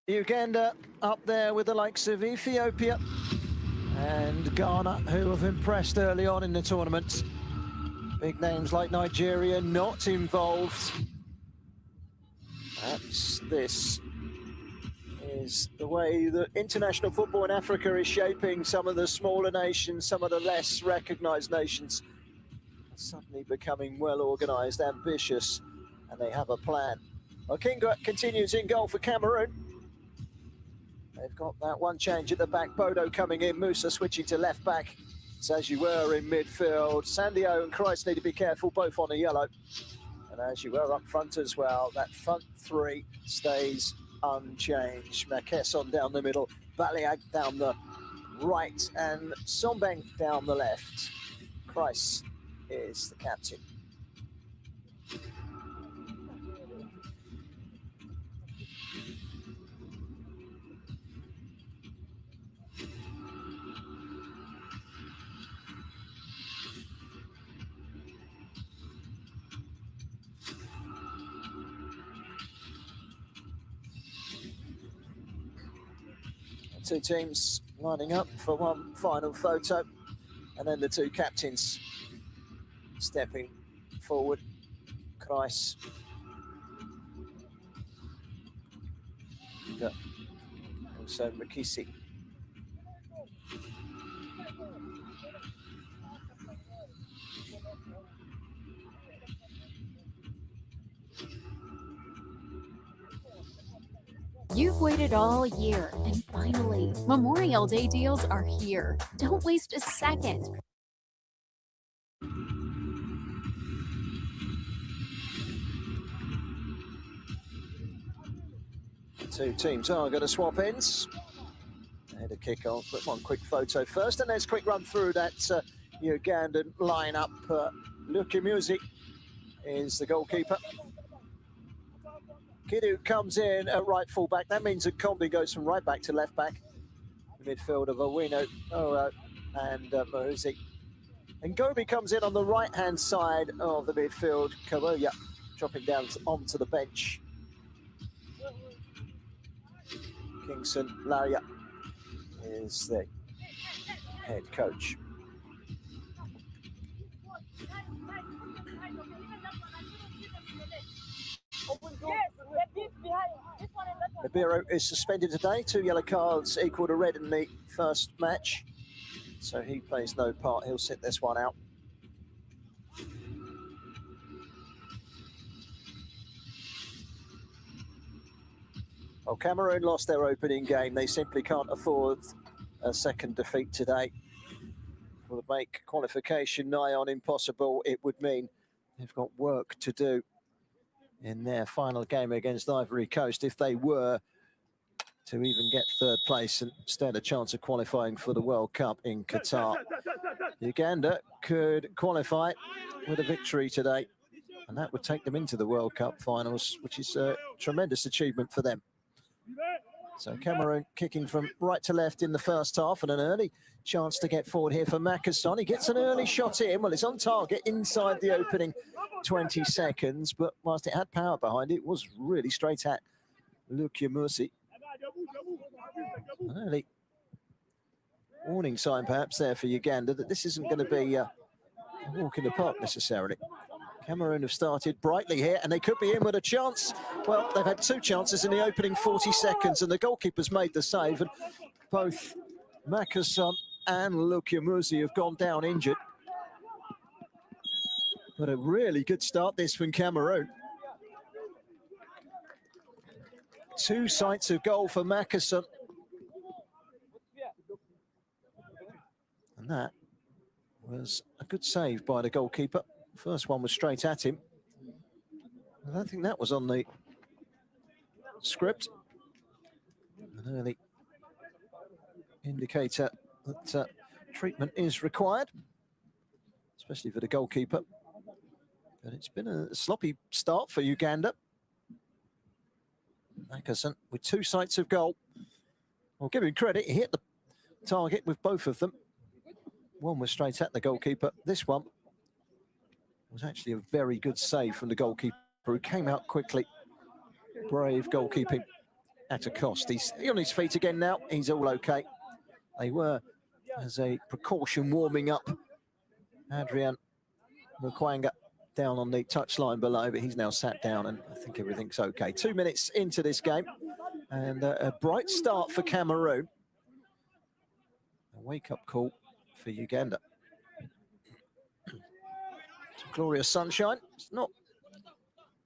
Uganda up there with the likes of Ethiopia and Ghana, who have impressed early on in the tournament. Big names like Nigeria not involved. Perhaps this is the way that international football in Africa is shaping some of the smaller nations, some of the less recognised nations, suddenly becoming well organised, ambitious, and they have a plan. Okinga continues in goal for Cameroon. They've got that one change at the back. Bodo coming in, Musa switching to left back. It's as you were in midfield. Sandio and Christ need to be careful, both on a yellow. And as you were up front as well, that front three stays unchanged. Makesson down the middle, Baliag down the right, and Sombeng down the left. Christ is the captain. Two teams lining up for one final photo, and then the two captains stepping forward. Kreis, also Makisi. You've waited all year, and finally, Memorial Day deals are here. Don't waste a second. Two teams are going to swap ends. Ahead of kick-off, but one quick photo first, and let's quick run through that Ugandan lineup. Musiques is the goalkeeper. Kidu comes in at right full-back. That means that Kombi goes from right back to left back. The midfield of Owino, Oro, and Mahuzi. And Gobi comes in on the right-hand side of the midfield. Kawoya dropping down onto the bench. Kingston Laria is the head coach. Libero is suspended today. 2 yellow cards equal to red in the first match. So he plays no part. He'll sit this one out. Well, Cameroon lost their opening game. They simply can't afford a second defeat today. It would make qualification nigh on impossible. It would mean they've got work to do in their final game against Ivory Coast if they were to even get third place and stand a chance of qualifying for the World Cup in Qatar. Uganda could qualify with a victory today, and that would take them into the World Cup finals, which is a tremendous achievement for them. So Cameroon kicking from right to left in the first half, and an early chance to get forward here for Makesson. He gets an early shot in. Well, it's on target inside the opening 20 seconds, but whilst it had power behind it, it was really straight at Musiques. An early warning sign perhaps there for Uganda that this isn't going to be a walk in the park necessarily. Cameroon have started brightly here, and they could be in with a chance. Well, they've had two chances in the opening 40 seconds, and the goalkeeper's made the save, and both Makesson and Musiques have gone down injured. But a really good start this from Cameroon. 2 sights of goal for Makesson. And that was a good save by the goalkeeper. First one was straight at him. I don't think that was on the script. An early indicator that treatment is required, especially for the goalkeeper. But it's been a sloppy start for Uganda. Makesson with 2 sights of goal. Well, give him credit, he hit the target with both of them. One was straight at the goalkeeper. This one was actually a very good save from the goalkeeper, who came out quickly. Brave goalkeeping at a cost. He's on his feet again now. He's all okay. They were, as a precaution, warming up Adrian Mukwanga down on the touchline below, but he's now sat down and I think everything's okay. 2 minutes into this game and a bright start for Cameroon. A wake-up call for Uganda. Some glorious sunshine. It's not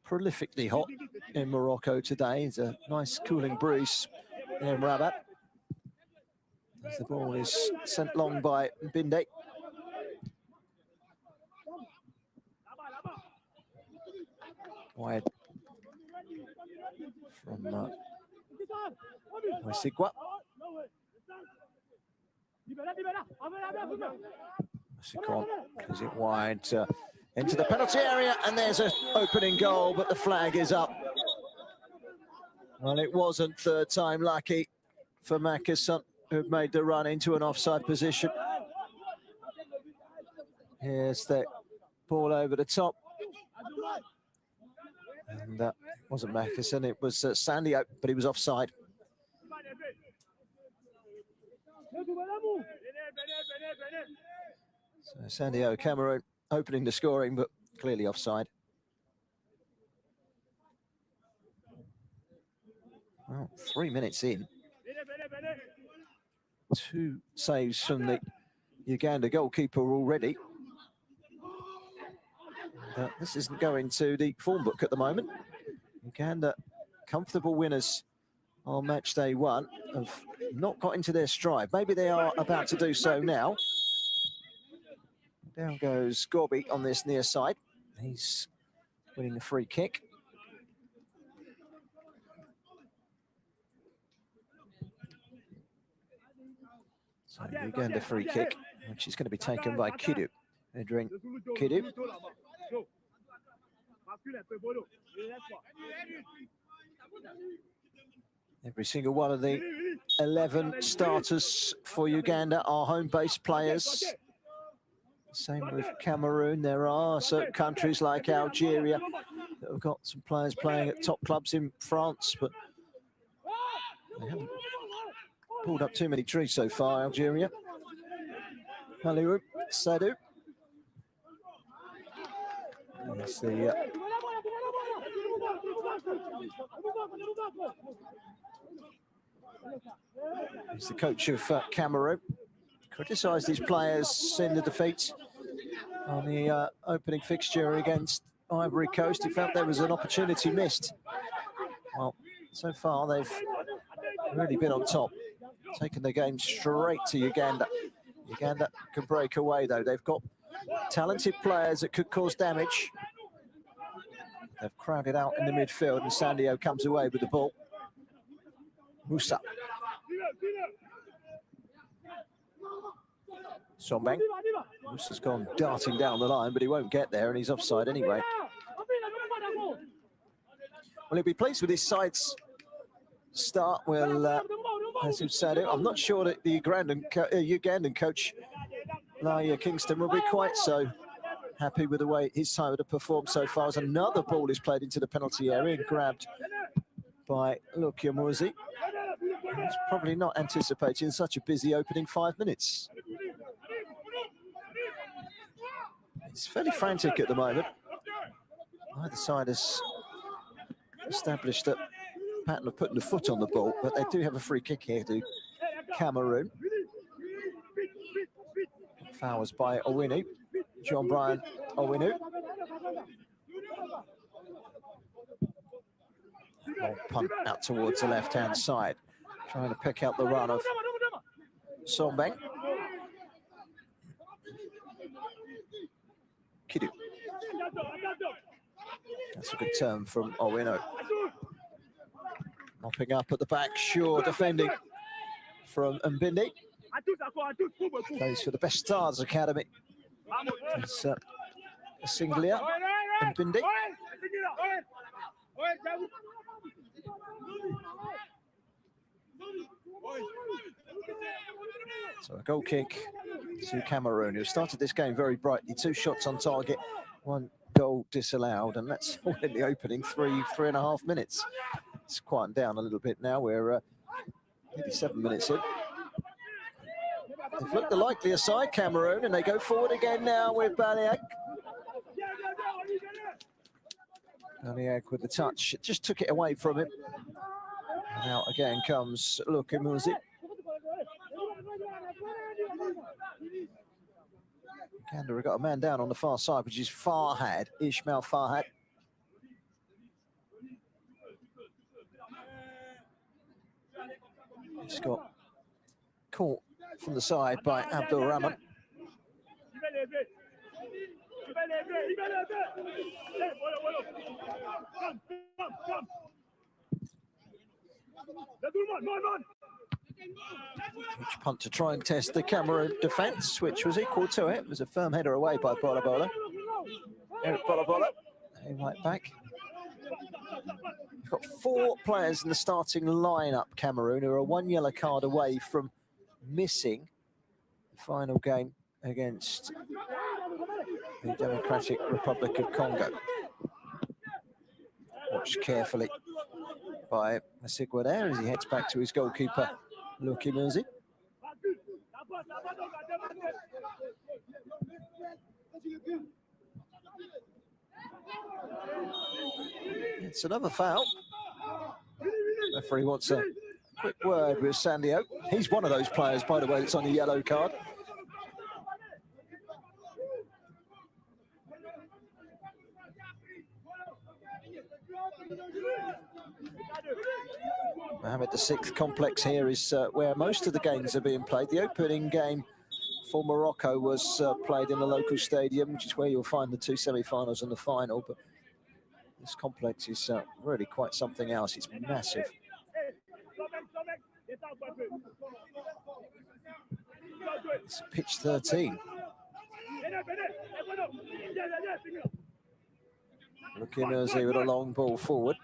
prolifically hot in Morocco today. It's a nice cooling breeze in Rabat. As the ball is sent long by Binde. Wide from Sigwa. Sikon plays it wide into the penalty area, and there's an opening goal, but the flag is up. Well, it wasn't third time lucky for Mackerson, who made the run into an offside position. Here's the ball over the top. And that wasn't Mackerson, it was Sandio, but he was offside. So Sandio, Cameroon, opening the scoring, but clearly offside. Well, 3 minutes in. 2 saves from the Uganda goalkeeper already. This isn't going to the form book at the moment. Uganda, comfortable winners on match day 1, have not got into their stride. Maybe they are about to do so now. Down goes Gorby on this near side. He's winning a free kick. So Uganda free kick, which is going to be taken by Kidu. Entering Kidu. Every single one of the 11 starters for Uganda are home-based players. Same with Cameroon. There are certain countries like Algeria that have got some players playing at top clubs in France, but they haven't pulled up too many trees so far, Algeria. Aliou, Sadou. There's the coach of Cameroon. Criticised his players in the defeat on the opening fixture against Ivory Coast. He felt there was an opportunity missed. Well, so far they've really been on top, taking the game straight to Uganda. Uganda can break away though. They've got talented players that could cause damage. They've crowded out in the midfield and Sandio comes away with the ball. Musa. Sombang. Musa's gone darting down the line, but he won't get there and he's offside anyway. Well, he'll be pleased with his side's start. Well, as you said, I'm not sure that the Ugandan coach, Laia Kingston, will be quite so happy with the way his side would have performed so far, as another ball is played into the penalty area and grabbed by Lukia Muzi. He's probably not anticipating such a busy opening 5 minutes. It's fairly frantic at the moment. Either side has established a pattern of putting the foot on the ball, but they do have a free kick here to Cameroon. Fouls by Owinu, John Brian Owinu. Long punt out towards the left-hand side, trying to pick out the run of Sombang. Kidu. That's a good turn from Owinu. Mopping up at the back, sure defending from Mbindi. Plays for the Best Stars Academy. It's Singlia Mbindi. So a goal kick to Cameroon, who started this game very brightly. 2 shots on target, 1 goal disallowed, and that's all in the opening 3.5 minutes. It's quieting down a little bit now. We're 87 minutes in. They've looked the likelier side, Cameroon, and they go forward again now with Baliak. Baliak with the touch. It just took it away from him. And out again comes Lukimuzi. Uganda have got a man down on the far side, which is Farhad, Ismail Farhad. He's got caught from the side by Abdul Rahman. Huge punt to try and test the Cameroon defence, which was equal to it. It was a firm header away by Bolabola. Eric Bolabola, right back. We've got 4 players in the starting lineup, Cameroon, who are 1 yellow card away from missing the final game against the Democratic Republic of Congo. Watched carefully by Masigwa there as he heads back to his goalkeeper, Lukimuzi. It's another foul. Referee wants a quick word with Sandio. He's one of those players, by the way, that's on a yellow card. Mohammed, the 6th complex here is where most of the games are being played. The opening game for Morocco was played in the local stadium, which is where you'll find the 2 semi-finals and the final. But this complex is really quite something else. It's massive. It's pitch 13. Lukimuzi with a long ball forward.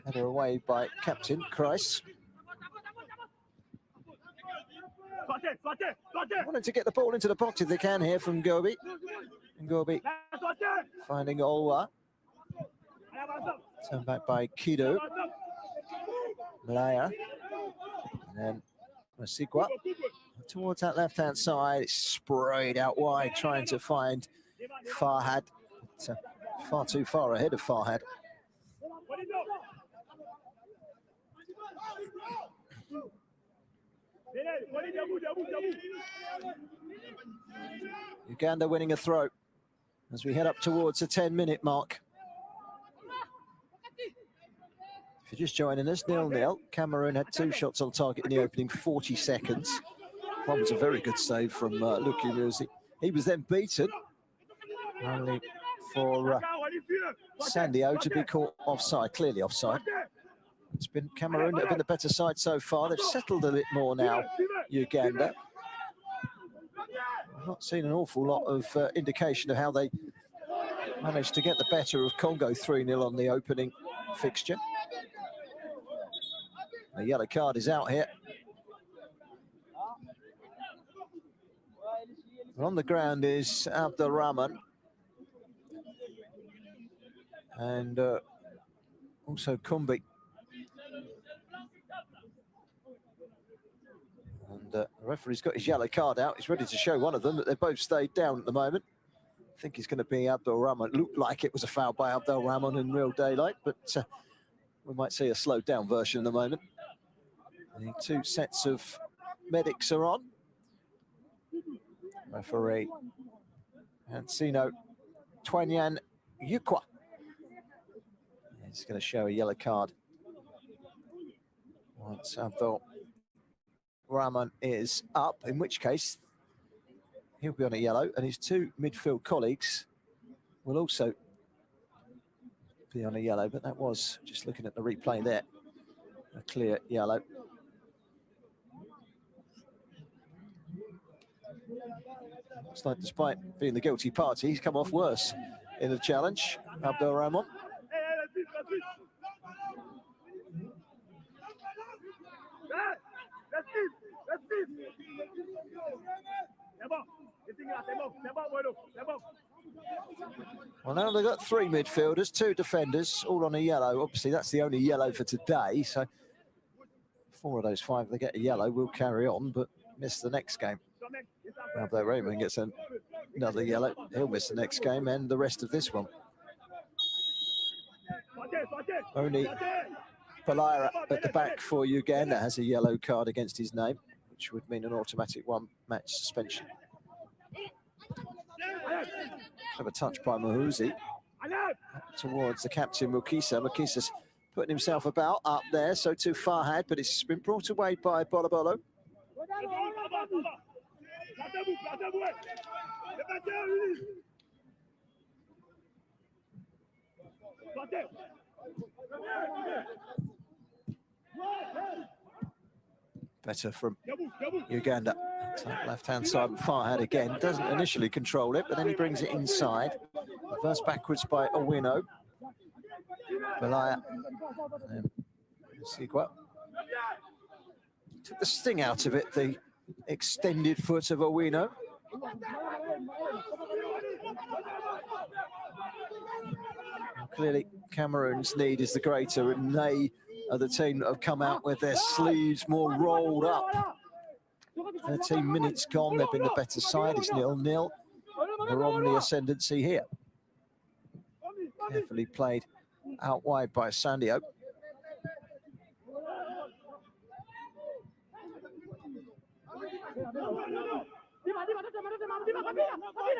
Header away by captain Kreis. Wanted to get the ball into the box if they can here from Gobi. And Gobi finding Olwa. Turned back by Kido. Malaya. And then Masigwa. Towards that left-hand side, it's sprayed out wide, trying to find Farhad. It's far too far ahead of Farhad. Uganda winning a throw as we head up towards the 10-minute mark. If you're just joining us, 0-0. Cameroon had 2 shots on target in the opening 40 seconds. One was a very good save from Lukimuzi. He was then beaten, only for Sandio to be caught offside, clearly offside. It's been Cameroon that have been the better side so far. They've settled a bit more now, Uganda. I've not seen an awful lot of indication of how they managed to get the better of Congo 3-0 on the opening fixture. The yellow card is out here. On the ground is Abdul Rahman. And also Kumbi. And the referee's got his yellow card out. He's ready to show one of them that they've both stayed down at the moment. I think he's going to be Abdul Rahman. It looked like it was a foul by Abdul Rahman in real daylight, but we might see a slowed down version in a moment. The 2 sets of medics are on. Referee Hansino Twanyan Yukwa. He's going to show a yellow card once Abdul Rahman is up, in which case he'll be on a yellow, and his 2 midfield colleagues will also be on a yellow, but that was, just looking at the replay there, a clear yellow. Looks like despite being the guilty party, he's come off worse in the challenge, Abdul Rahman. Well, now they've got 3 midfielders, 2 defenders, all on a yellow. Obviously, that's the only yellow for today. So 4 of those 5, they get a yellow, will carry on, but miss the next game. Now, though Raymond gets another yellow, he'll miss the next game and the rest of this one. Only Balaira at the back for Uganda has a yellow card against his name, which would mean an automatic 1-match suspension. Have a touch by Mahuzi towards the captain Mukisa. Mukisa's putting himself about up there, so too Farhad, but it's been brought away by Bolobolo. Better from Uganda. Left-hand side, Farhad again. Doesn't initially control it, but then he brings it inside. Reversed backwards by Owino. Belaya. Sigua. Took the sting out of it, the extended foot of Owino. Clearly, Cameroon's need is the greater, and they are the team that have come out with their sleeves more rolled up. 13 minutes gone, they've been the better side. It's 0-0. They're on the ascendancy here. Carefully played out wide by Sandio.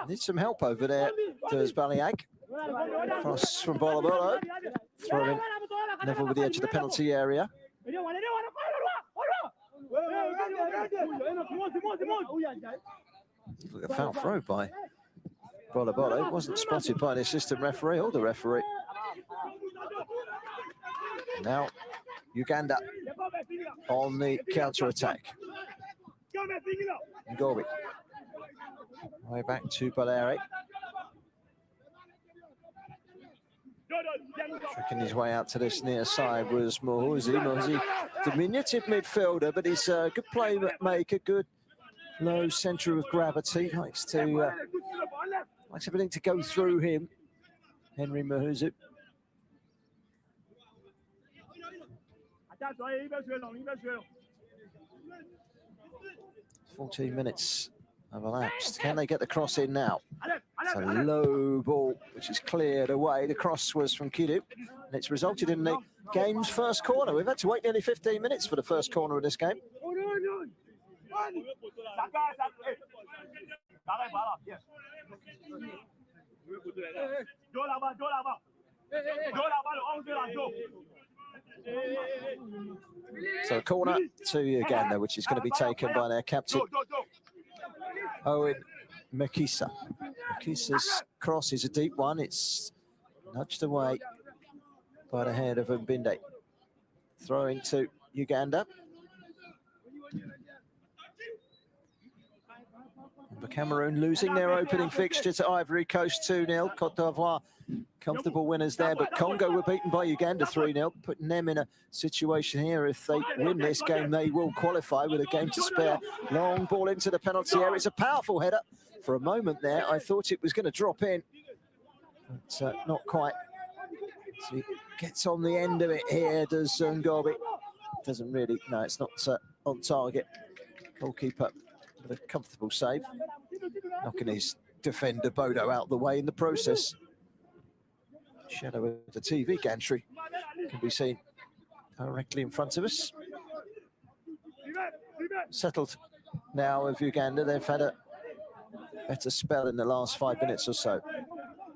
Needs some help over there, does Baliag. Cross from Bolobolo. Throwing level with the edge of the penalty area. Look at a foul throw by Bolobolo. It wasn't spotted by the assistant referee or the referee. Now Uganda on the counter-attack. Ngobi. Way back to Baleri. Tricking his way out to this near side was Mohuzi. Mohuzi, diminutive midfielder, but he's a good playmaker, good low centre of gravity. Likes everything to go through him. Henry Mohuzi. 14 minutes have elapsed. Can they get the cross in now? It's a low ball, which is cleared away. The cross was from Kidu, and it's resulted in the game's first corner. We've had to wait nearly 15 minutes for the first corner of this game. So a corner to Uganda, which is going to be taken by their captain, Owen Mukisa. Mukisa's cross is a deep one. It's nudged away by the head of Mbinde. Throwing to Uganda. And Cameroon losing their opening fixture to Ivory Coast 2-0. Côte d'Ivoire comfortable winners there, but Congo were beaten by Uganda 3-0, putting them in a situation here. If they win this game, they will qualify with a game to spare. Long ball into the penalty area. It's a powerful header. For a moment there, I thought it was going to drop in, but not quite. So he gets on the end of it here, does Ngobi. Doesn't really, no, it's not on target. Goalkeeper with a comfortable save. Knocking his defender Bodo out the way in the process. Shadow of the TV gantry can be seen directly in front of us. Settled now of Uganda. They've had a better spell in the last 5 minutes or so.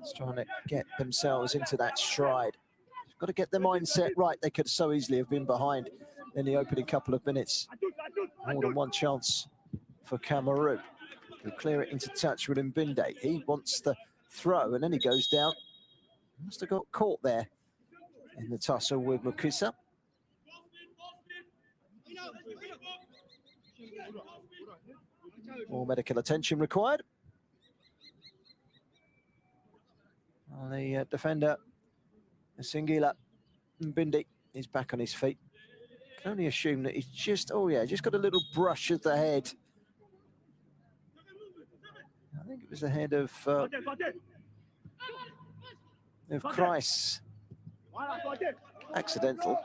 Just trying to get themselves into that stride. They've got to get their mindset right. They could so easily have been behind in the opening couple of minutes. More than one chance for Cameroon. He'll clear it into touch with Mbinde. He wants the throw, and then he goes down. Must have got caught there in the tussle with Mukisa. More medical attention required. Well, the defender, Singila Mbinde, is back on his feet. Can only assume that he's just, oh yeah, just got a little brush of the head. I think it was the head of of Christ. Accidental.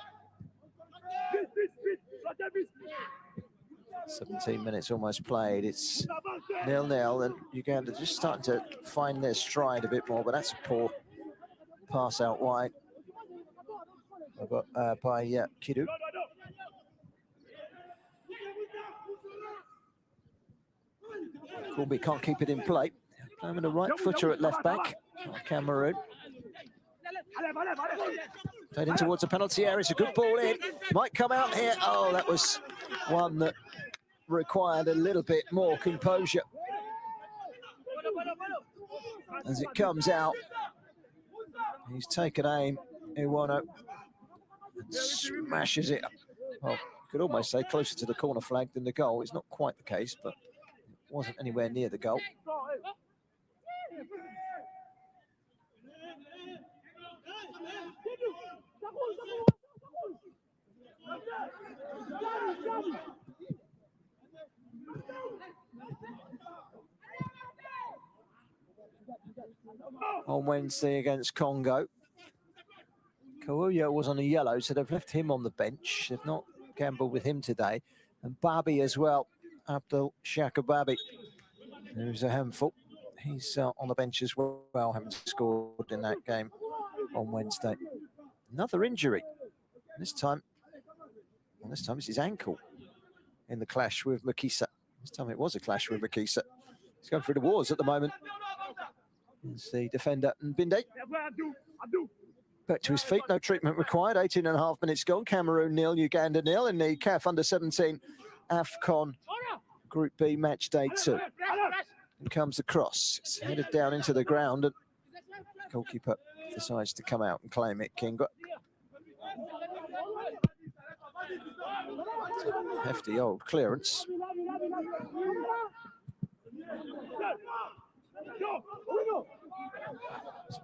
17 minutes almost played. It's 0-0, and Uganda just starting to find their stride a bit more, but that's a poor pass out wide by Kidu. Kumbi can't keep it in play. Playing a right footer at left back. Cameroon. Played in towards the penalty area. It's a good ball in. Might come out here. Oh, that was one that required a little bit more composure. As it comes out, he's taken aim. Iwano smashes it. Well, you could almost say closer to the corner flag than the goal. It's not quite the case, but it wasn't anywhere near the goal. On Wednesday against Congo, Kawuya was on a yellow, so they've left him on the bench. They've not gambled with him today. And Babi as well, Abdul Shaka Babi, who's a handful. He's on the bench as well, having scored in that game on Wednesday. Another injury. This time it's his ankle in the clash with Makisa. This time it was a clash with Makisa. He's going through the wars at the moment. It's the defender, Binde. Back to his feet, no treatment required. 18.5 minutes gone. Cameroon 0, Uganda 0 in the CAF Under-17 AFCON Group B match day 2. Here comes the cross. It's headed down into the ground, and the goalkeeper decides to come out and claim it, Kinga. Hefty old clearance.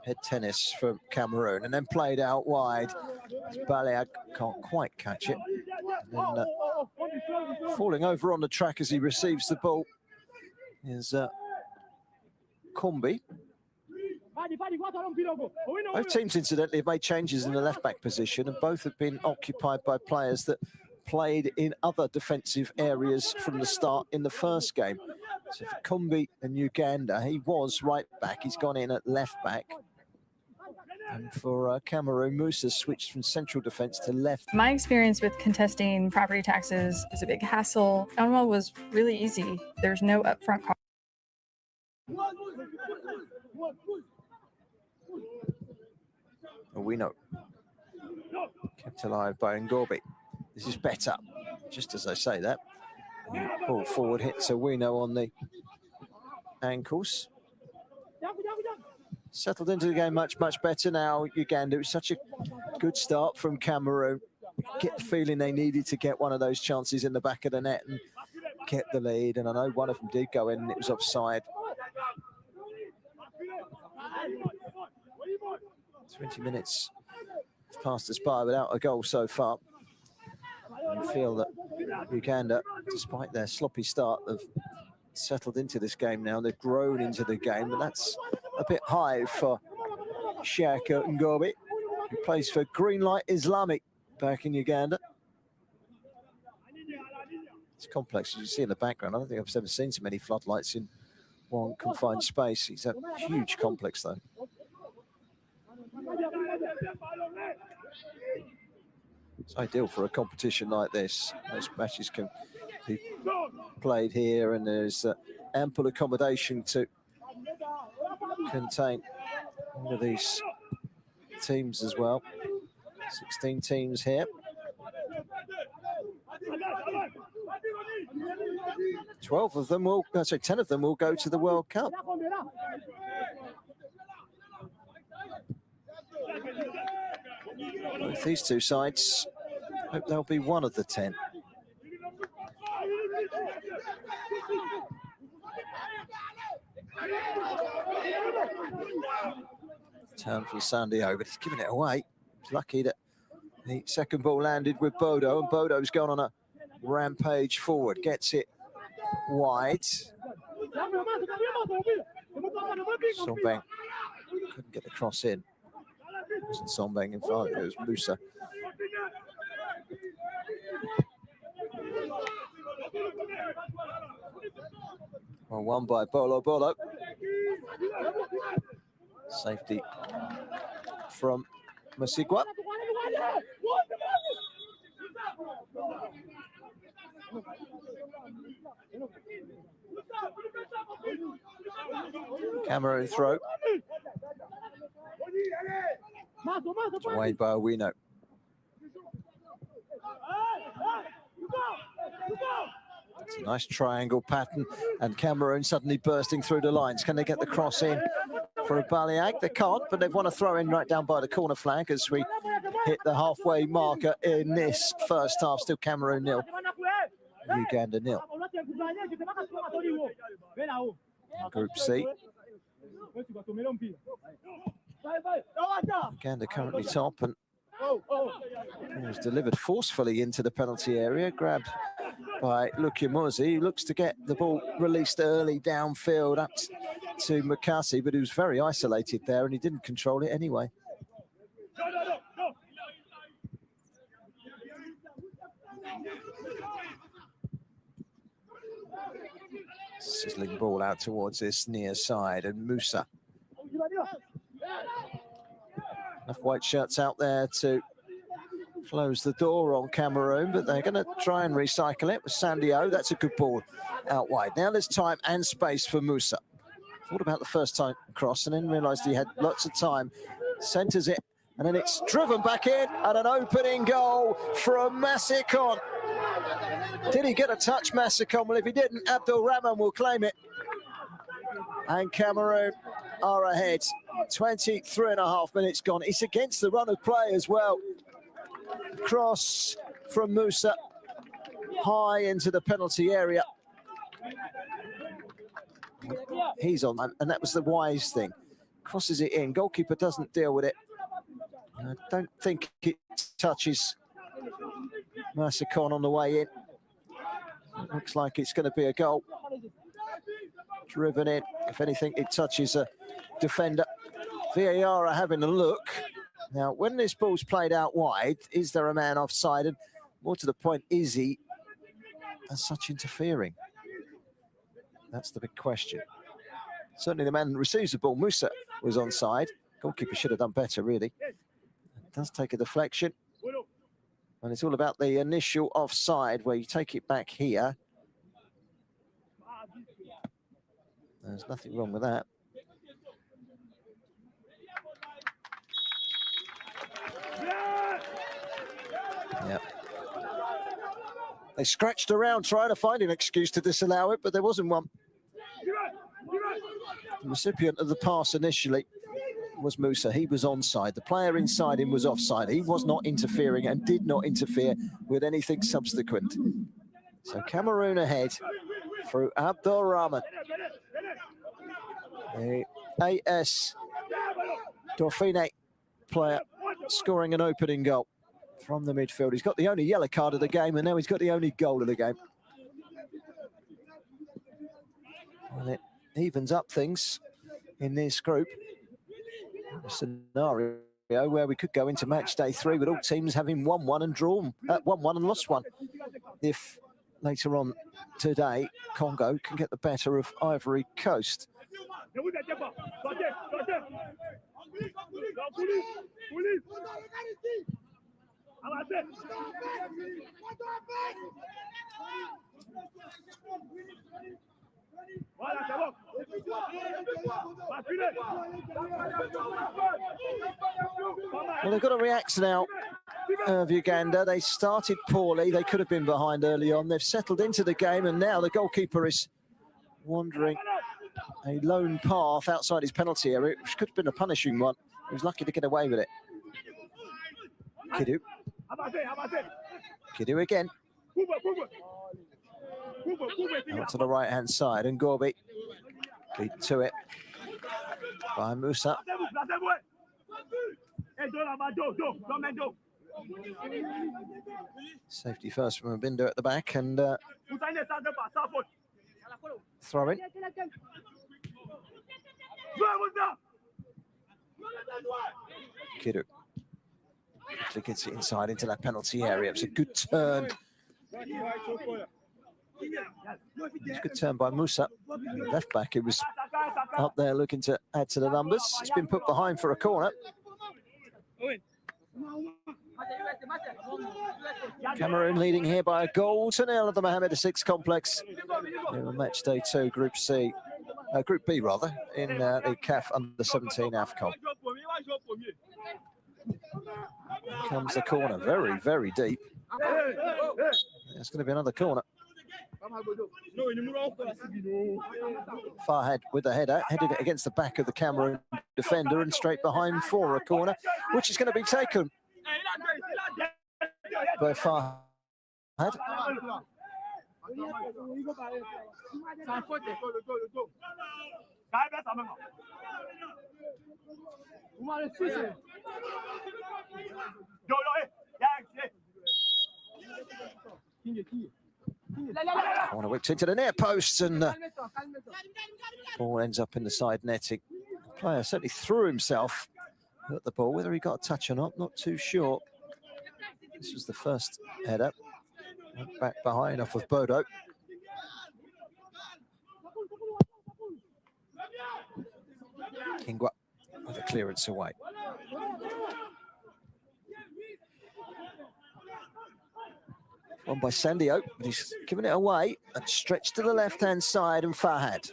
Head tennis from Cameroon, and then played out wide. Baleag can't quite catch it. And then falling over on the track as he receives the ball is Kumbi. Both teams, incidentally, have made changes in the left-back position, and both have been occupied by players that played in other defensive areas from the start in the first game. So for Kumbi and Uganda, he was right back. He's gone in at left back. And for Cameroon, Musa switched from central defence to left. My experience with contesting property taxes is a big hassle. Elmo was really easy. There's no upfront cost. We know. Kept alive by Ngorbi. This is better. Just as I say that. Ball forward hits Owino on the ankles. Settled into the game much better now, Uganda. It was such a good start from Cameroon. Get the feeling they needed to get one of those chances in the back of the net and get the lead. And I know one of them did go in and it was offside. 20 minutes passed us by without a goal so far. I feel that Uganda, despite their sloppy start, have settled into this game now. They've grown into the game, but that's a bit high for Shaka Ngorbi, who plays for Greenlight Islamic back in Uganda. It's complex, as you see in the background. I don't think I've ever seen so many floodlights in one confined space. It's a huge complex, though. It's ideal for a competition like this. Most matches can be played here, and there's ample accommodation to contain all of these teams as well. 16 teams here. 12 of them will, sorry, 10 of them will go to the World Cup. Both these two sides hope they'll be one of the 10. Turn for Sandio, but he's giving it away. He's lucky that the second ball landed with Bodo, and Bodo's gone on a rampage forward. Gets it wide. Sorbang couldn't get the cross in. wasn't Sombeng in front, it was Musa. Well, won by Bolo Bolo. Safety from Masigwa. Cameroon throw. Away by Owino. It's a nice triangle pattern, and Cameroon suddenly bursting through the lines. Can they get the cross in for a Baliag? They can't, but they've won a throw in right down by the corner flag as we hit the halfway marker in this first half. Still Cameroon 0, Uganda 0. Group C. Uganda currently top, and was delivered forcefully into the penalty area, grabbed by Lukimuzi, who looks to get the ball released early downfield up to Mukasi, but he was very isolated there and he didn't control it anyway. Sizzling ball out towards this near side, and Musa. Enough white shirts out there to close the door on Cameroon, but they're going to try and recycle it with Sandio. That's a good ball out wide. Now there's time and space for Musa. Thought about the first time cross and then realised he had lots of time. Centres it, and then it's driven back in, and an opening goal from Masikon. Did he get a touch, Masikon? Well, if he didn't, Abdul Rahman will claim it. And Cameroon are ahead. 23.5 minutes gone. It's against the run of play as well. Cross from Musa, high into the penalty area. He's on, and that was the wise thing. Crosses it in, goalkeeper doesn't deal with it. I don't think it touches Masikon on the way in. It looks like it's going to be a goal. Driven in. If anything, it touches a defender. VAR are having a look. Now, when this ball's played out wide, is there a man offside? And more to the point, is he as such interfering? That's the big question. Certainly the man who receives the ball, Musa, was onside. Goalkeeper should have done better, really. It does take a deflection. And it's all about the initial offside, where you take it back here. There's nothing wrong with that. Yeah. They scratched around trying to find an excuse to disallow it, but there wasn't one. The recipient of the pass initially was Musa. He was onside. The player inside him was offside. He was not interfering and did not interfere with anything subsequent. So Cameroon ahead through Abdul Rahman. The AS Dauphine player scoring an opening goal from the midfield. He's got the only yellow card of the game, and now he's got the only goal of the game. Well, it evens up things in this group. A scenario where we could go into match day 3 with all teams having won one and drawn, won one and lost one. If later on today, Congo can get the better of Ivory Coast. Well, they've got a react now of Uganda. They started poorly. They could have been behind early on. They've settled into the game, and now the goalkeeper is wandering a lone path outside his penalty area, which could have been a punishing one. He was lucky to get away with it. Kidu. Kidu again. Out to the right-hand side, and Gorby beat to it by Musa. Safety first from Abindo at the back, and throw in. Kidu. Eventually gets it inside into that penalty area. It's a good turn. It's a good turn by Musa, left back. It was up there looking to add to the numbers. It's been put behind for a corner. Cameroon leading here by a goal to nil at the Mohamed VI complex. Match day 2, Group C, Group B rather, in the CAF U17 AFCON. Here comes the corner, very, very deep. It's going to be another corner. Farhad with the header, headed it against the back of the Cameroon defender and straight behind for a corner, which is going to be taken by Farhad. Corner whipped into the near post and ball ends up in the side netting. The player certainly threw himself at the ball. Whether he got a touch or not too sure. This was the first header. Went back behind off of Bodo. Kingwa with a clearance away. One by Sandio, but he's given it away and stretched to the left-hand side, and Farhad.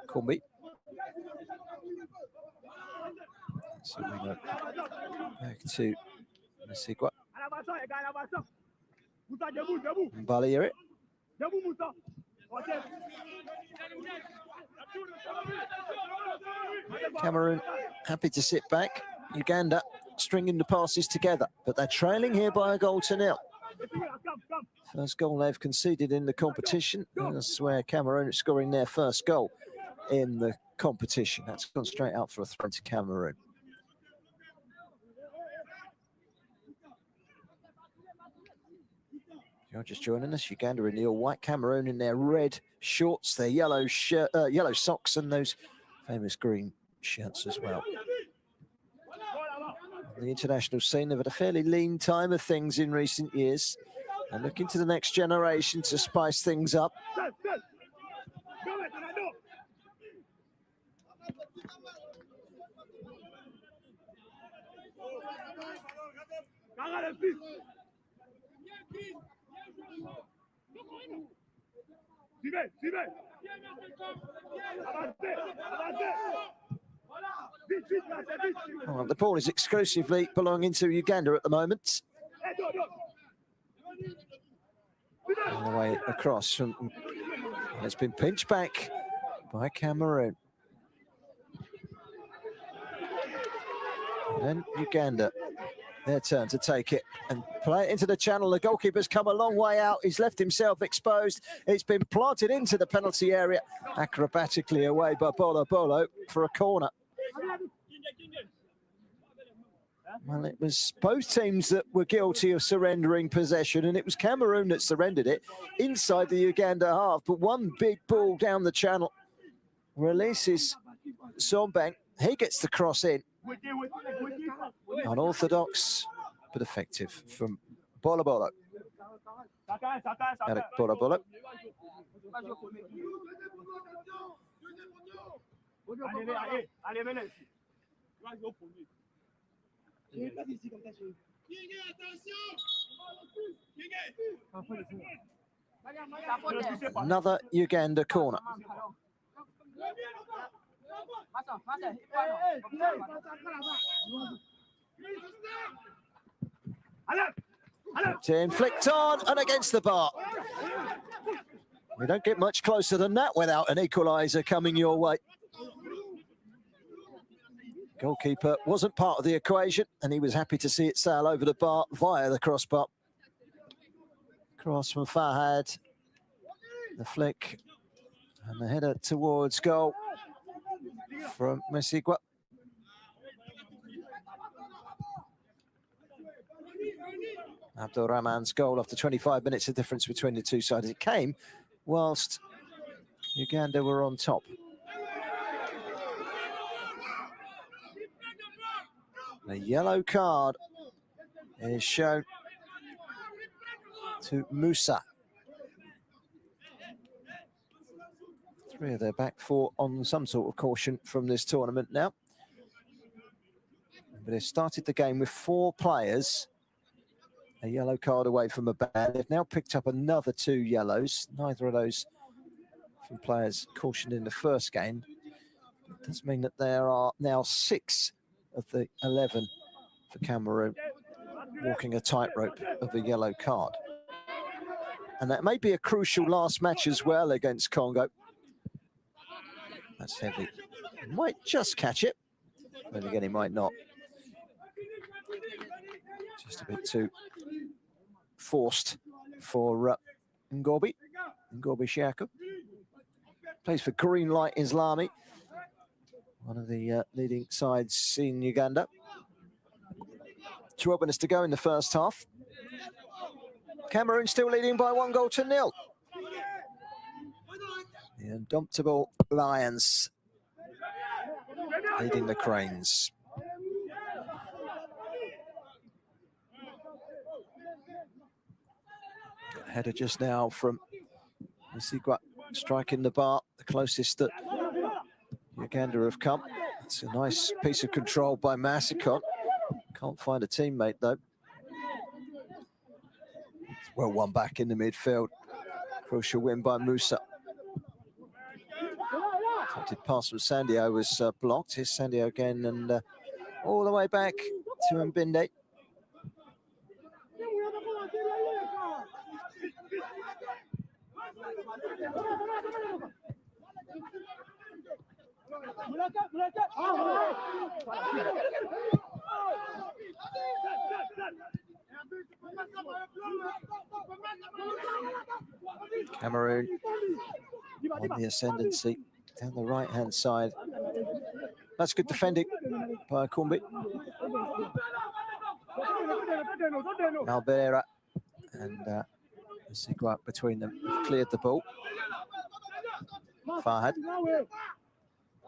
Kumbi. So we go back to Masigwa. Mbaliere. Cameroon happy to sit back. Uganda stringing the passes together, but they're trailing here by a goal to nil. First goal they've conceded in the competition. That's where Cameroon is scoring their first goal in the competition. That's gone straight out for a throw to Cameroon. You're just joining us. Uganda in the all-white, Cameroon in their red shorts, their yellow shirt, yellow socks, and those famous green shirts as well. The international scene have had a fairly lean time of things in recent years. They're looking to the next generation to spice things up. Well, the ball is exclusively belonging to Uganda at the moment. On the way across from, it's been pinched back by Cameroon. And then Uganda, their turn to take it and play it into the channel. The goalkeeper's come a long way out. He's left himself exposed. It's been planted into the penalty area, acrobatically away by Bolo for a corner. Well, it was both teams that were guilty of surrendering possession, and it was Cameroon that surrendered it inside the Uganda half. But one big ball down the channel releases Zombang. He gets the cross in. Unorthodox, but effective from Bolo. Eric Bolo. Another Uganda corner. To flicked on and against the bar. We don't get much closer than that without an equaliser coming your way. Goalkeeper wasn't part of the equation, and he was happy to see it sail over the bar via the crossbar. Cross from Farhad. The flick and the header towards goal from Masigwa. Abdul Rahman's goal after 25 minutes, the difference between the two sides. It came whilst Uganda were on top. A yellow card is shown to Musa. 3 of their back 4 on some sort of caution from this tournament now. But they've started the game with 4 players. A yellow card away from a ban. They've now picked up another 2 yellows. Neither of those from players cautioned in the first game. It does mean that there are now 6 of the 11 for Cameroon walking a tightrope of a yellow card. And that may be a crucial last match as well against Congo. That's heavy. Might just catch it. Then again, he might not. Just a bit too forced for Ngobi Shaka. Plays for Green Light Islami, one of the leading sides in Uganda. 12 minutes to go in the first half. Cameroon still leading by 1-0. The indomitable Lions leading the Cranes. Header just now from Musigwa, striking the bar, the closest that Uganda have come. It's a nice piece of control by Massicot. Can't find a teammate though. Well won back in the midfield. Crucial win by Musa. Attempted pass from Sandio was blocked. Here's Sandio again and all the way back to Mbinde. Cameroon on the ascendancy down the right-hand side. That's good defending by Kumbi. Malbera and Sigua between them cleared the ball. Farhad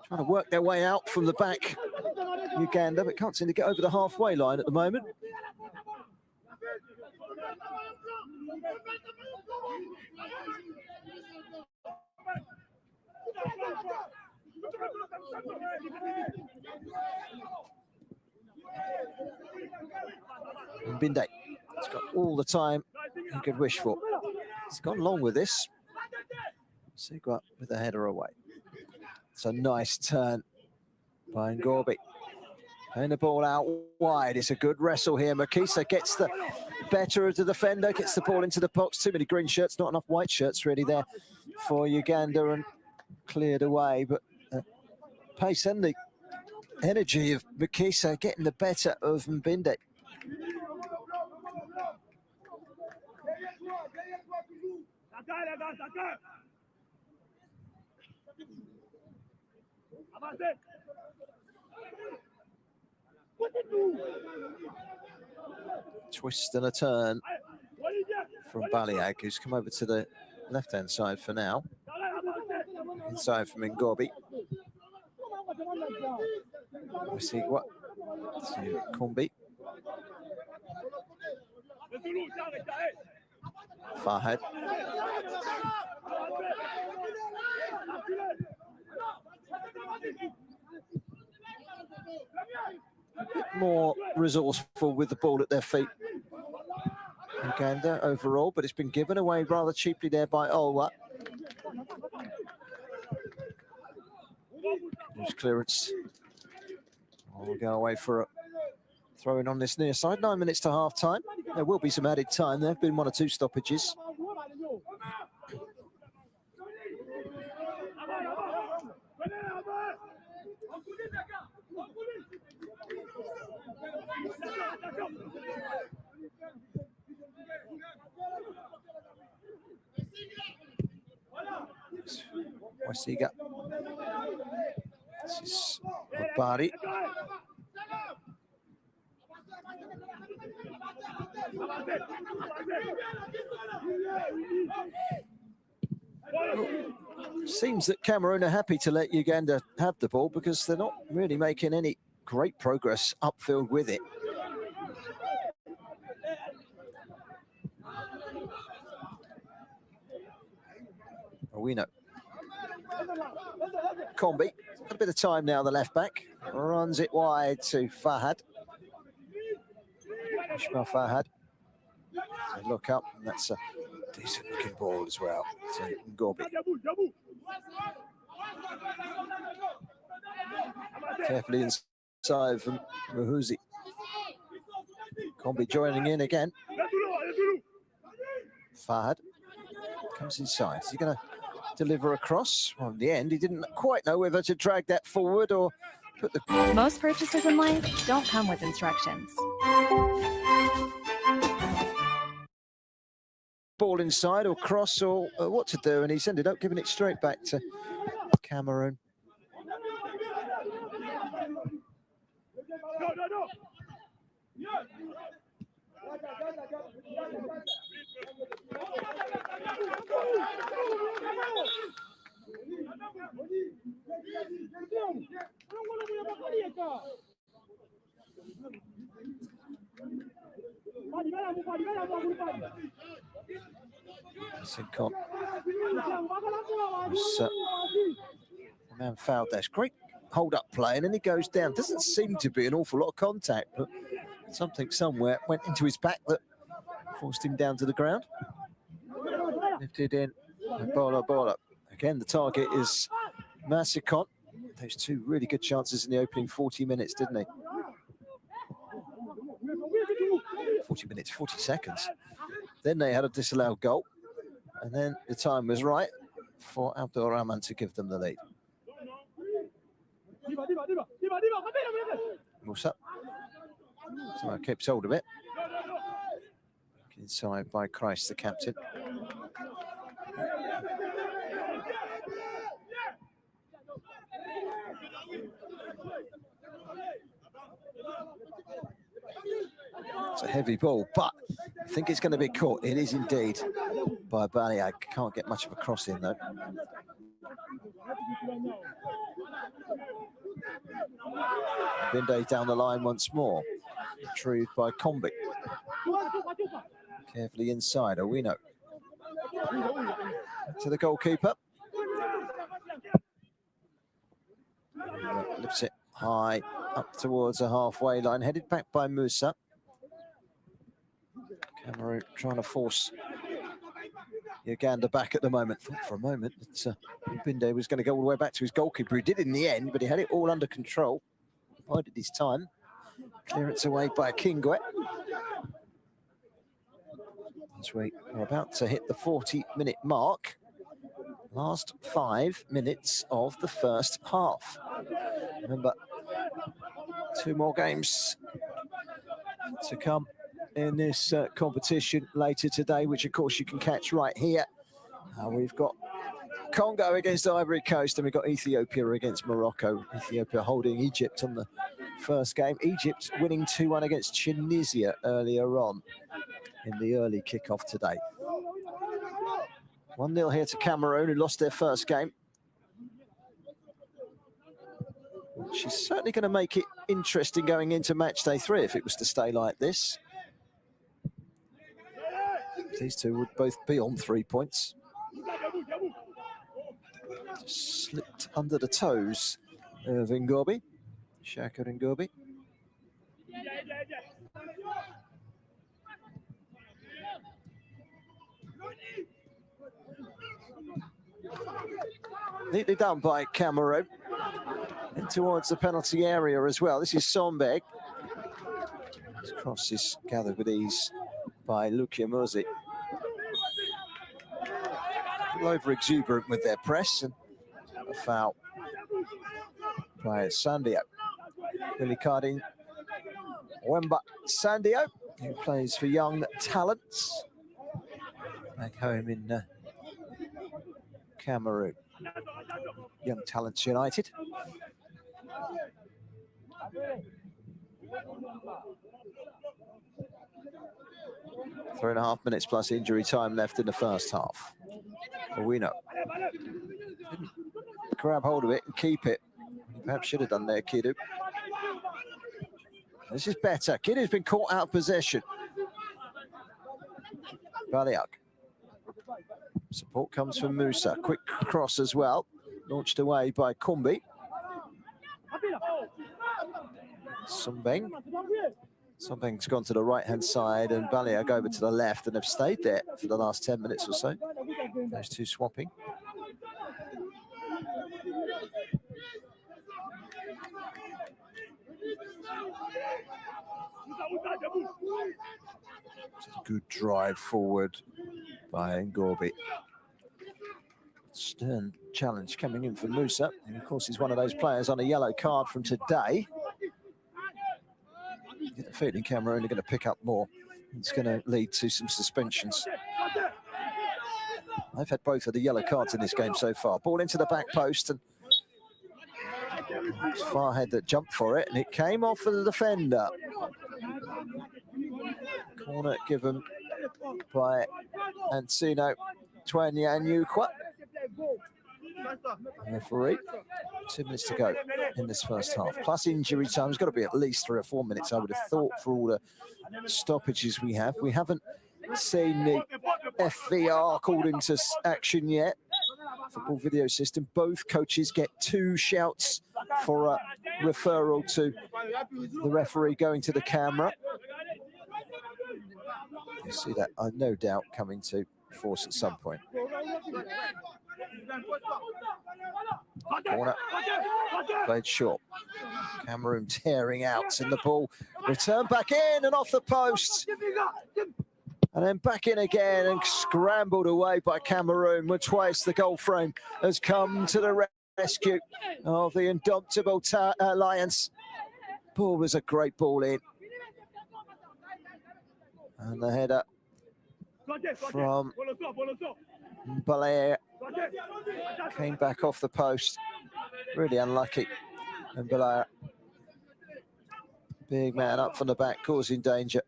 trying to work their way out from the back, Uganda, but can't seem to get over the halfway line at the moment. Mbinde, he's got all the time he could wish for. He's gone long with this. Sigua with the header away. It's a nice turn by Ngobi. Playing the ball out wide. It's a good wrestle here. Makisa gets the better of the defender, gets the ball into the box. Too many green shirts, not enough white shirts really there for Uganda, and cleared away. But pace and the energy of Makisa getting the better of Mbinde. Twist and a turn from Baliag, who's come over to the left-hand side for now. Inside from Ngobi. Musigwa to Kumbi. Farhad. A bit more resourceful with the ball at their feet, Uganda overall, but it's been given away rather cheaply there by Olwa. There's clearance. We'll go away for a throw-in on this near side. 9 minutes to half-time. There will be some added time. There have been 1 or 2 stoppages. Wasiga. This is Bari. Seems that Cameroon are happy to let Uganda have the ball because they're not really making any great progress upfield with it. We know. Combi, a bit of time now, the left back. Runs it wide to Fahad. Ishmael Fahad. So look up, and that's a decent looking ball as well. To Ngobi. Carefully inside from Muhuzi. Combi joining in again. Fahad comes inside. Is he going to deliver across? Well, in the end, he didn't quite know whether to drag that forward or put the... Most purchases in life don't come with instructions. Ball inside or cross or what to do, and he's ended up giving it straight back to Cameroon. Sincon was man fouled there. Great hold up play, and then he goes down. Doesn't seem to be an awful lot of contact, but something somewhere went into his back that forced him down to the ground. Lifted in, and ball up. Again, the target is Massicon. Those two really good chances in the opening 40 minutes, didn't he? 40 minutes, 40 seconds. Then they had a disallowed goal. And then the time was right for Abdul Rahman to give them the lead. Musa somehow keeps hold of it. Inside by Christ, the captain. It's a heavy ball, but I think it's going to be caught. It is indeed by Baliag. Can't get much of a cross in though. Binde down the line once more. Retrieved by Combi. Carefully inside, Owino. To the goalkeeper. Lifts it high up towards the halfway line. Headed back by Musa. Cameroon trying to force Uganda back at the moment. Thought for a moment that Binde was going to go all the way back to his goalkeeper. He did in the end, but he had it all under control. Bided his time. Clearance away by Kingwe. As we are about to hit the 40-minute mark. Last 5 minutes of the first half. Remember, 2 more games to come in this competition later today, which of course you can catch right here. We've got Congo against Ivory Coast, and we've got Ethiopia against Morocco. Ethiopia holding Egypt on the first game. Egypt winning 2-1 against Tunisia earlier on in the early kickoff today. 1-0 here to Cameroon, who lost their first game. She's certainly going to make it interesting going into match day 3 if it was to stay like this. These two would both be on 3 points. Just slipped under the toes of Ngobi, Shaka Ngobi. Neatly done by Cameroon. And towards the penalty area as well. This is Sombeg. This cross is gathered with ease by Lukia Muzi. Over exuberant with their press, and a foul by Sandio. Willie Wemba Sandio, who plays for Young Talents back home in Cameroon. Young Talents United. Three and a half minutes plus injury time left in the first half. We know. Didn't grab hold of it and keep it. Perhaps should have done there, Kidu. This is better. Kiddie's been caught out of possession. Baliak. Support comes from Musa. Quick cross as well. Launched away by Kumbi. Sumbeng. Sumbeng's gone to the right-hand side and Baliak over to the left, and they've stayed there for the last 10 minutes or so. Those two swapping. It's a good drive forward by Ngorbi. Stern challenge coming in for Musa. And of course, he's one of those players on a yellow card from today. I get the feeling Cameroon are going to pick up more. It's going to lead to some suspensions. They've had both of the yellow cards in this game so far. Ball into the back post, and it's Farhead that jumped for it, and it came off of the defender. Corner given by Ancino Twanyanyukwa. Referee. 2 minutes to go in this first half. Plus injury time. It's got to be at least 3 or 4 minutes, I would have thought, for all the stoppages we have. We haven't seen the FVR called into action yet. Football video system. Both coaches get 2 shouts for a referral to the referee going to the camera. You see that, no doubt, coming to force at some point. Corner, played short. Cameroon tearing out, and the ball returned back in and off the post. And then back in again and scrambled away by Cameroon, where twice the goal frame has come to the rescue of the indomitable Lions. Ball was a great ball in. And the header from Balair came back off the post. Really unlucky. And Balair, big man up from the back, causing danger.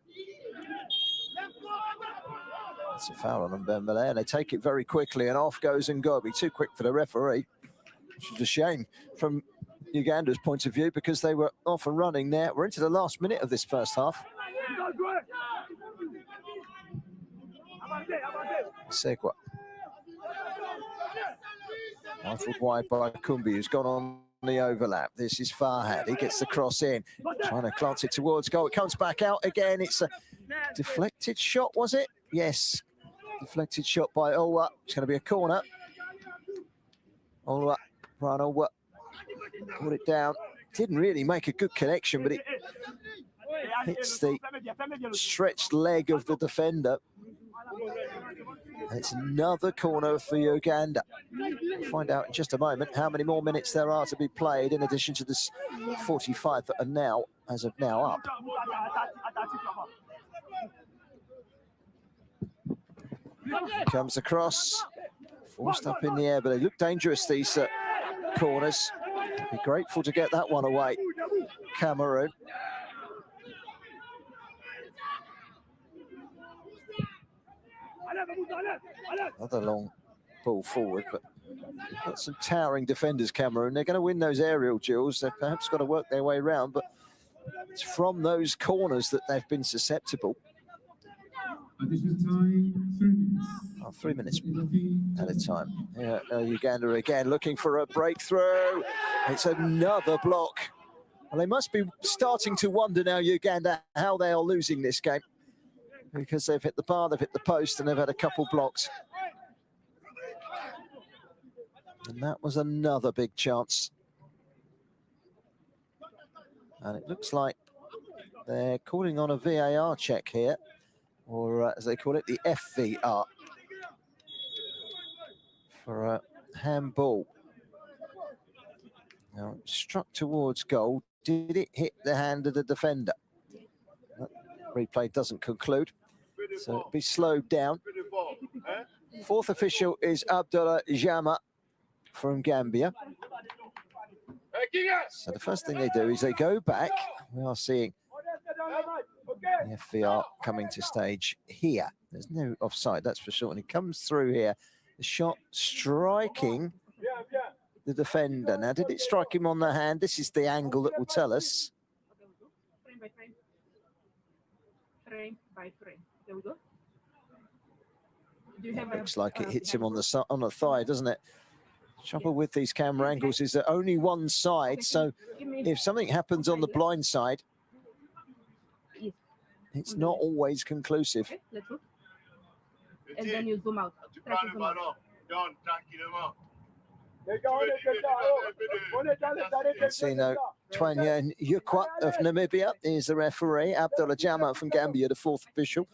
It's a foul on Ben Balair, and they take it very quickly, and off goes Ngorbi. Too quick for the referee, which is a shame from Uganda's point of view, because they were off and running there. We're into the last minute of this first half. Segwa. Rifled wide by Kumbi, who's gone on the overlap. This is Farhad. He gets the cross in, trying to glance it towards goal. It comes back out again. It's a deflected shot, was it? Yes. Deflected shot by Olwa. It's going to be a corner. Olwa, Brian Olwa, put it down. Didn't really make a good connection, but it hits the stretched leg of the defender. And it's another corner for Uganda. We'll find out in just a moment how many more minutes there are to be played, in addition to this 45 that are now, as of now, up. Comes across, forced up in the air, but they look dangerous, these corners. Be grateful to get that one away, Cameroon. Another long ball forward, but got some towering defenders, Cameroon. They're going to win those aerial duels. They've perhaps got to work their way around, but it's from those corners that they've been susceptible. Additional time, 3 minutes. 3 minutes at a time. Yeah, Uganda again looking for a breakthrough. It's another block. Well, they must be starting to wonder now, Uganda, how they are losing this game, because they've hit the bar, they've hit the post, and they've had a couple blocks. And that was another big chance. And it looks like they're calling on a VAR check here, or as they call it, the FVR, for a handball. Now, struck towards goal. Did it hit the hand of the defender? Replay doesn't conclude, so it'll be slowed down. Fourth official is Abdullah Jama from Gambia. So the first thing they do is they go back. We are seeing the FVR coming to stage here. There's no offside, that's for sure. And he comes through here. The shot striking the defender. Now, did it strike him on the hand? This is the angle that will tell us. by frame. Frame by frame. There we go. Do you have Looks like it hits him on the thigh, doesn't it? Trouble with these camera angles is that only one side, so if something happens on the blind side, it's not always conclusive. Okay, let's go. And then you zoom out. Try to zoom out. Sino Twanya Yukwa of Namibia is the referee. Abdullah Jama from Gambia, the fourth official.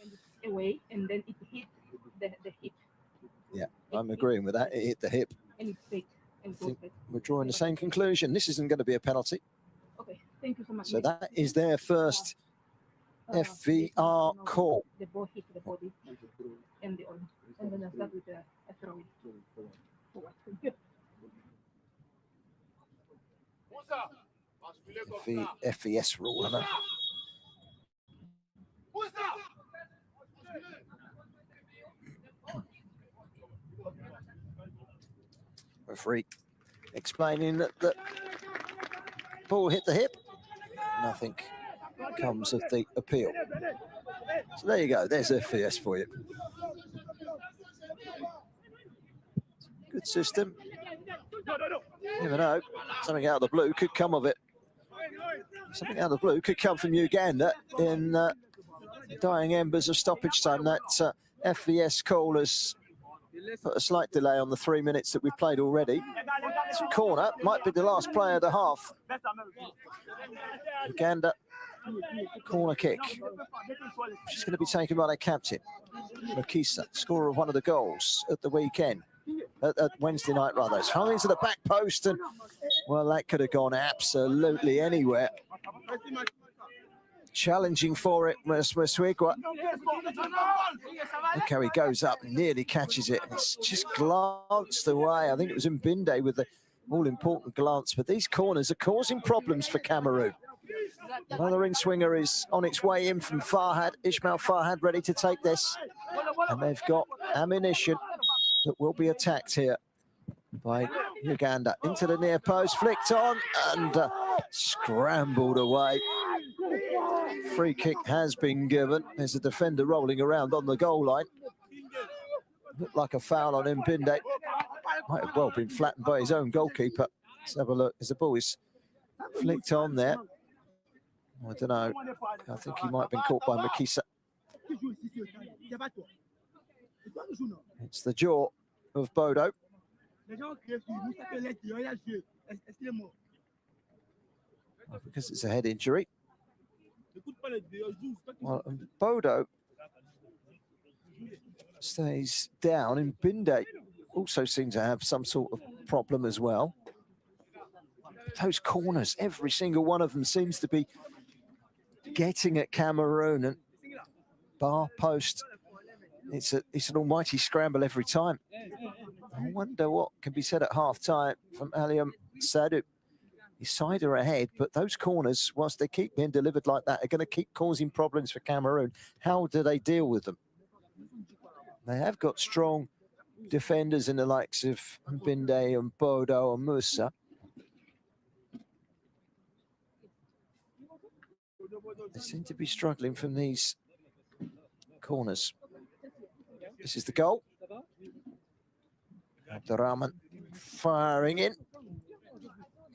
Away, and then it hit the hip. Yeah, I'm agreeing with that. It hit the hip. And it's fake. And I think we're drawing the same conclusion. This isn't going to be a penalty. Okay, thank you so much. So that is their first FVR call. The ball hit the body and the arm. And then I start with a throw. The FVS rule. Referee explaining that the ball hit the hip. Nothing comes of the appeal. So there you go. There's FVS for you. Good system. You never know. Something out of the blue could come of it. Something out of the blue could come from Uganda in dying embers of stoppage time. That FVS call has put a slight delay on the 3 minutes that we've played already. It's a corner. Might be the last play of the half. Uganda corner kick. She's going to be taken by their captain, Makisa, scorer of one of the goals at the weekend. At Wednesday night, rather. It's thrown into the back post, and well, that could have gone absolutely anywhere. Challenging for it, Mweswigwa. Look how he goes up, nearly catches it. It's just glanced away. I think it was Mbinde with the all-important glance, but these corners are causing problems for Cameroon. Another in-swinger is on its way in from Farhad. Ismail Farhad ready to take this, and they've got ammunition that will be attacked here by Uganda. Into the near post, flicked on, and scrambled away. Free kick has been given. There's a defender rolling around on the goal line. Looked like a foul on Mbinde. Might have well been flattened by his own goalkeeper. Let's have a look as the ball is flicked on there. I don't know. I think he might have been caught by Makisa. It's the jaw of Bodo. Because it's a head injury. Well, Bodo stays down, and Mbinde also seems to have some sort of problem as well. Those corners, every single one of them seems to be getting at Cameroon, and bar post. It's an almighty scramble every time. I wonder what can be said at half-time from Aliam Sadou. His side are ahead, but those corners, whilst they keep being delivered like that, are going to keep causing problems for Cameroon. How do they deal with them? They have got strong defenders in the likes of Mbinde and Bodo and Musa. They seem to be struggling from these corners. This is the goal. Abdurrahman firing in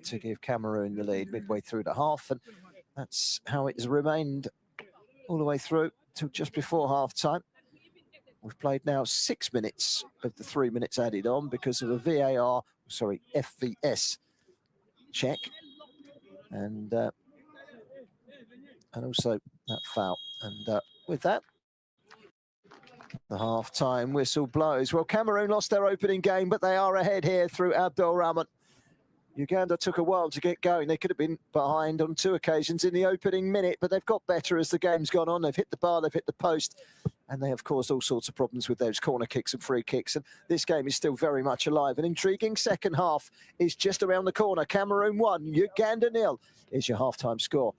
to give Cameroon the lead midway through the half, and that's how it has remained all the way through till just before half-time. We've played now 6 minutes of the 3 minutes added on because of a FVS check, and also that foul. And with that, the half-time whistle blows. Well, Cameroon lost their opening game, but they are ahead here through Abdul Rahman. Uganda took a while to get going. They could have been behind on 2 occasions in the opening minute, but they've got better as the game's gone on. They've hit the bar, they've hit the post, and they have caused all sorts of problems with those corner kicks and free kicks. And this game is still very much alive. An intriguing second half is just around the corner. Cameroon 1, Uganda 0 is your half-time score.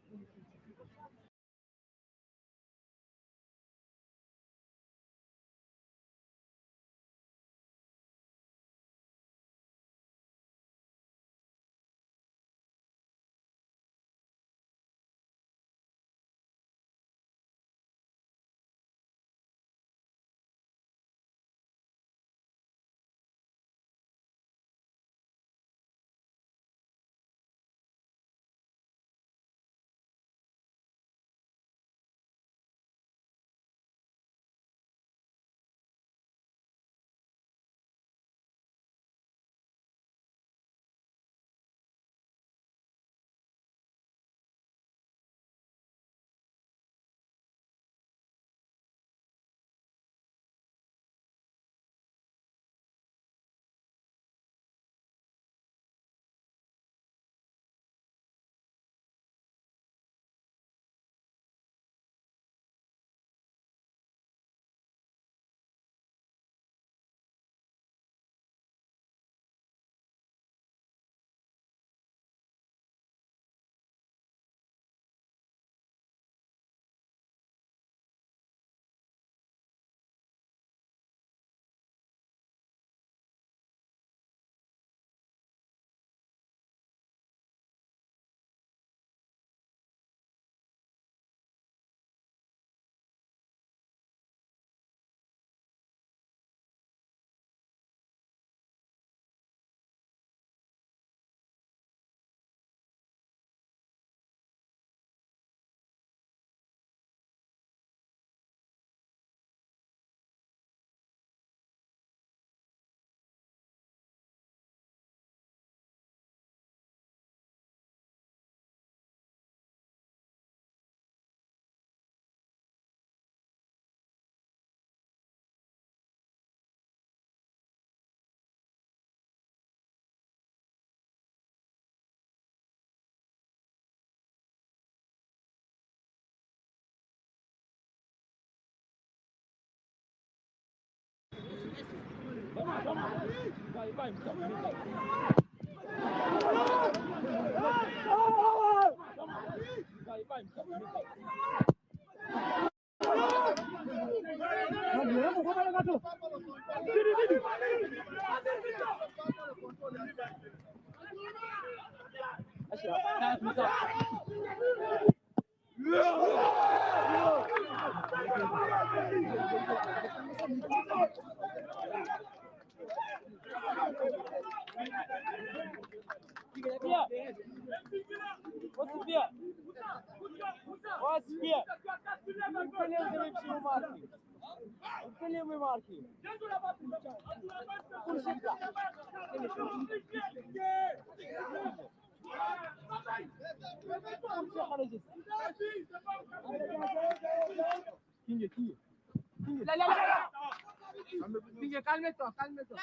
Calme-toi, calme-toi.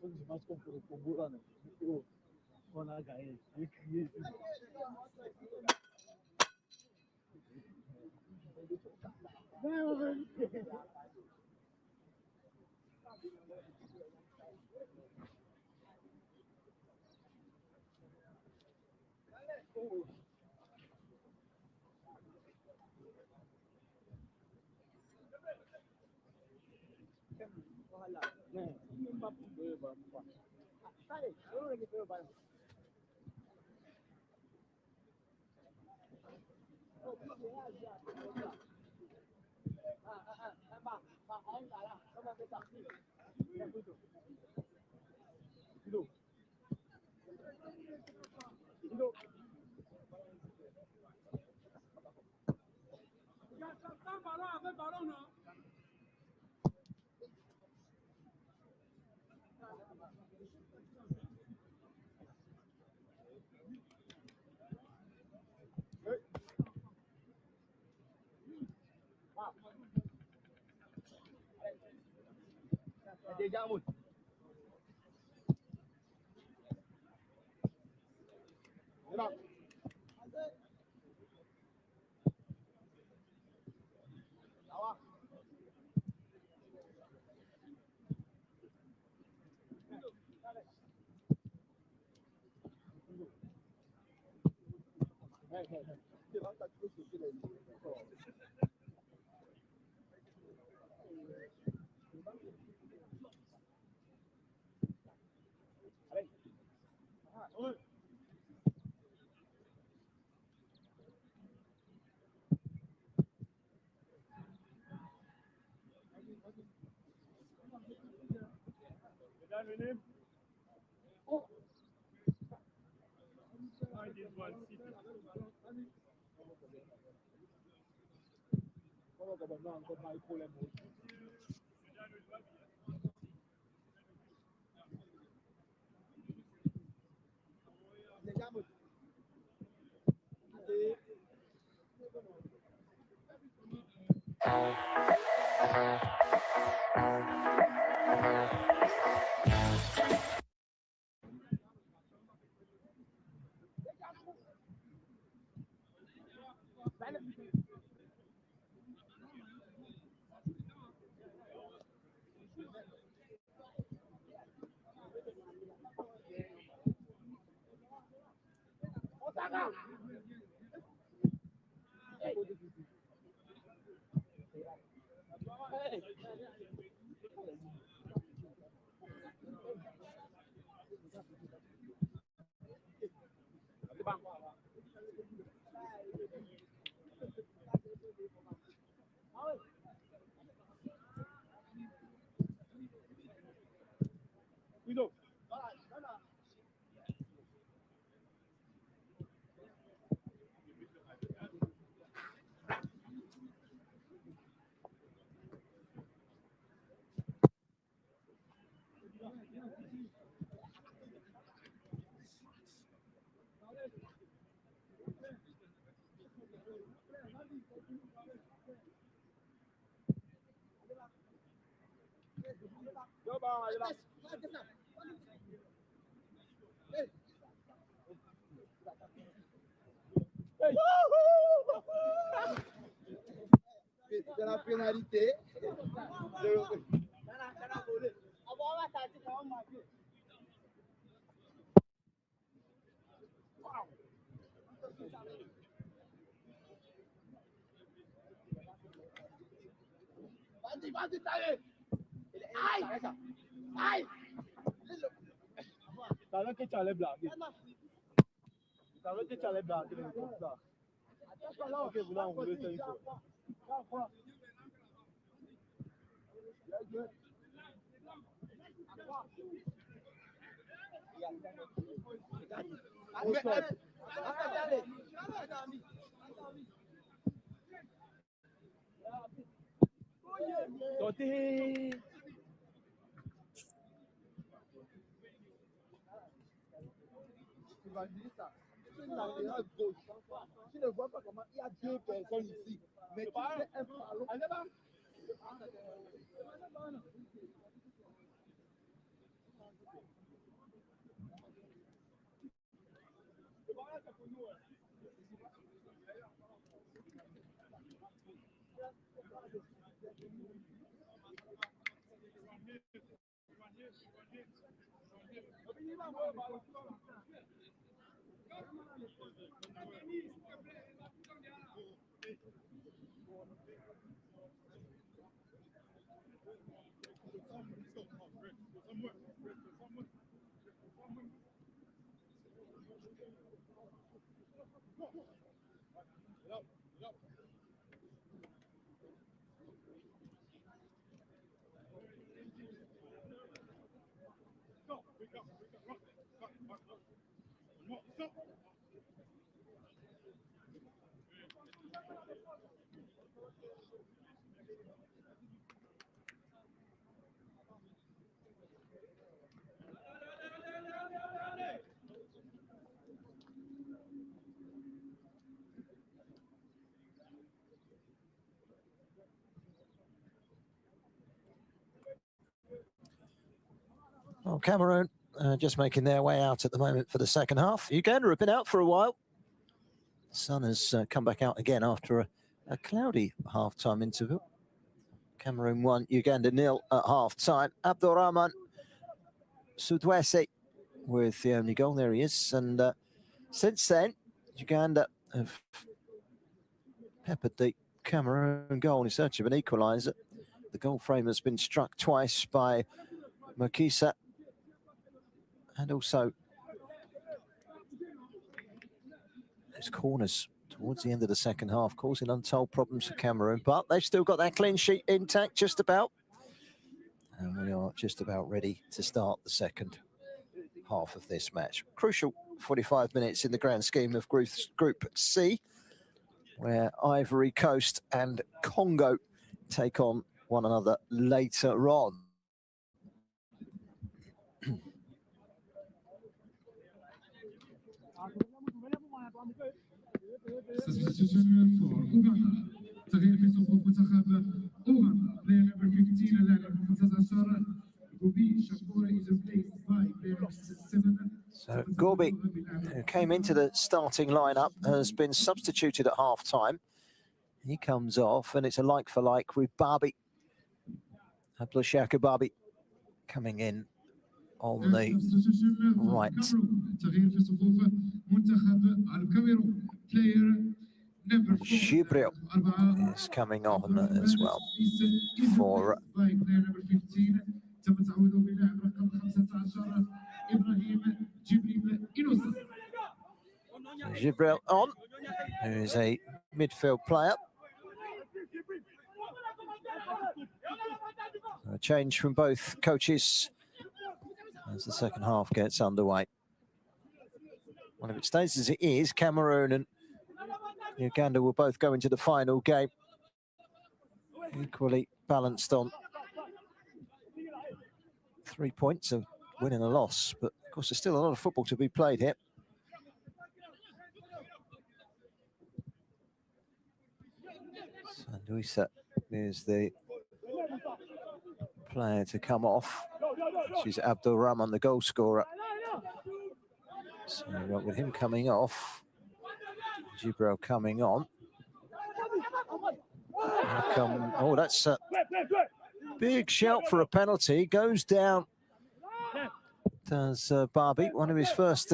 Je pense qu'on peut le combo là. On a gagné. J'ai crié. Déjà, moi. C'est la pénalité. Vas-y, t'allais. Aïe! Aïe! Ça veut que tu allais blaguer. Ça veut que tu allais blaguer comme ça. Ok, vous l'enroulez, c'est une fois. Sortez. Evangelista, c'est une latéral gauche. Tu ne vois pas comment il y a deux personnes ici. Mais tu fais un ballon. Well, Cameroon just making their way out at the moment for the second half. Uganda have been out for a while. The sun has come back out again after a cloudy half-time interval. Cameroon 1, Uganda 0 at half-time. Abdurrahman Sudwesi with the only goal. There he is. And since then, Uganda have peppered the Cameroon goal in search of an equaliser. The goal frame has been struck twice by Makisa, and also those corners towards the end of the second half, causing untold problems for Cameroon. But they've still got their clean sheet intact, just about. And we are just about ready to start the second half of this match. Crucial 45 minutes in the grand scheme of Group C, where Ivory Coast and Congo take on one another later on. Substitution for Uganda. تغيير في صفوف منتخب أوغندا. Player number 15 اللاعب 15 Gobi Shakura is replaced by player number 7. So Gobi, who came into the starting lineup, has been substituted at half-time. He comes off, and it's a like-for-like with Barbie. Abdulshaka Barbie coming in on the right. Jibril is coming on as well for Jibril on, who is a midfield player. A change from both coaches as the second half gets underway. Well, if it stays as it is, Cameroon and Uganda will both go into the final game equally balanced on 3 points of win and a loss. But of course, there's still a lot of football to be played here. Sanduisa is the player to come off. She's Abdulrahman, the goal scorer. So with him coming off, Jibril coming on. Oh, that's a big shout for a penalty. Goes down, does Barbie, one of his first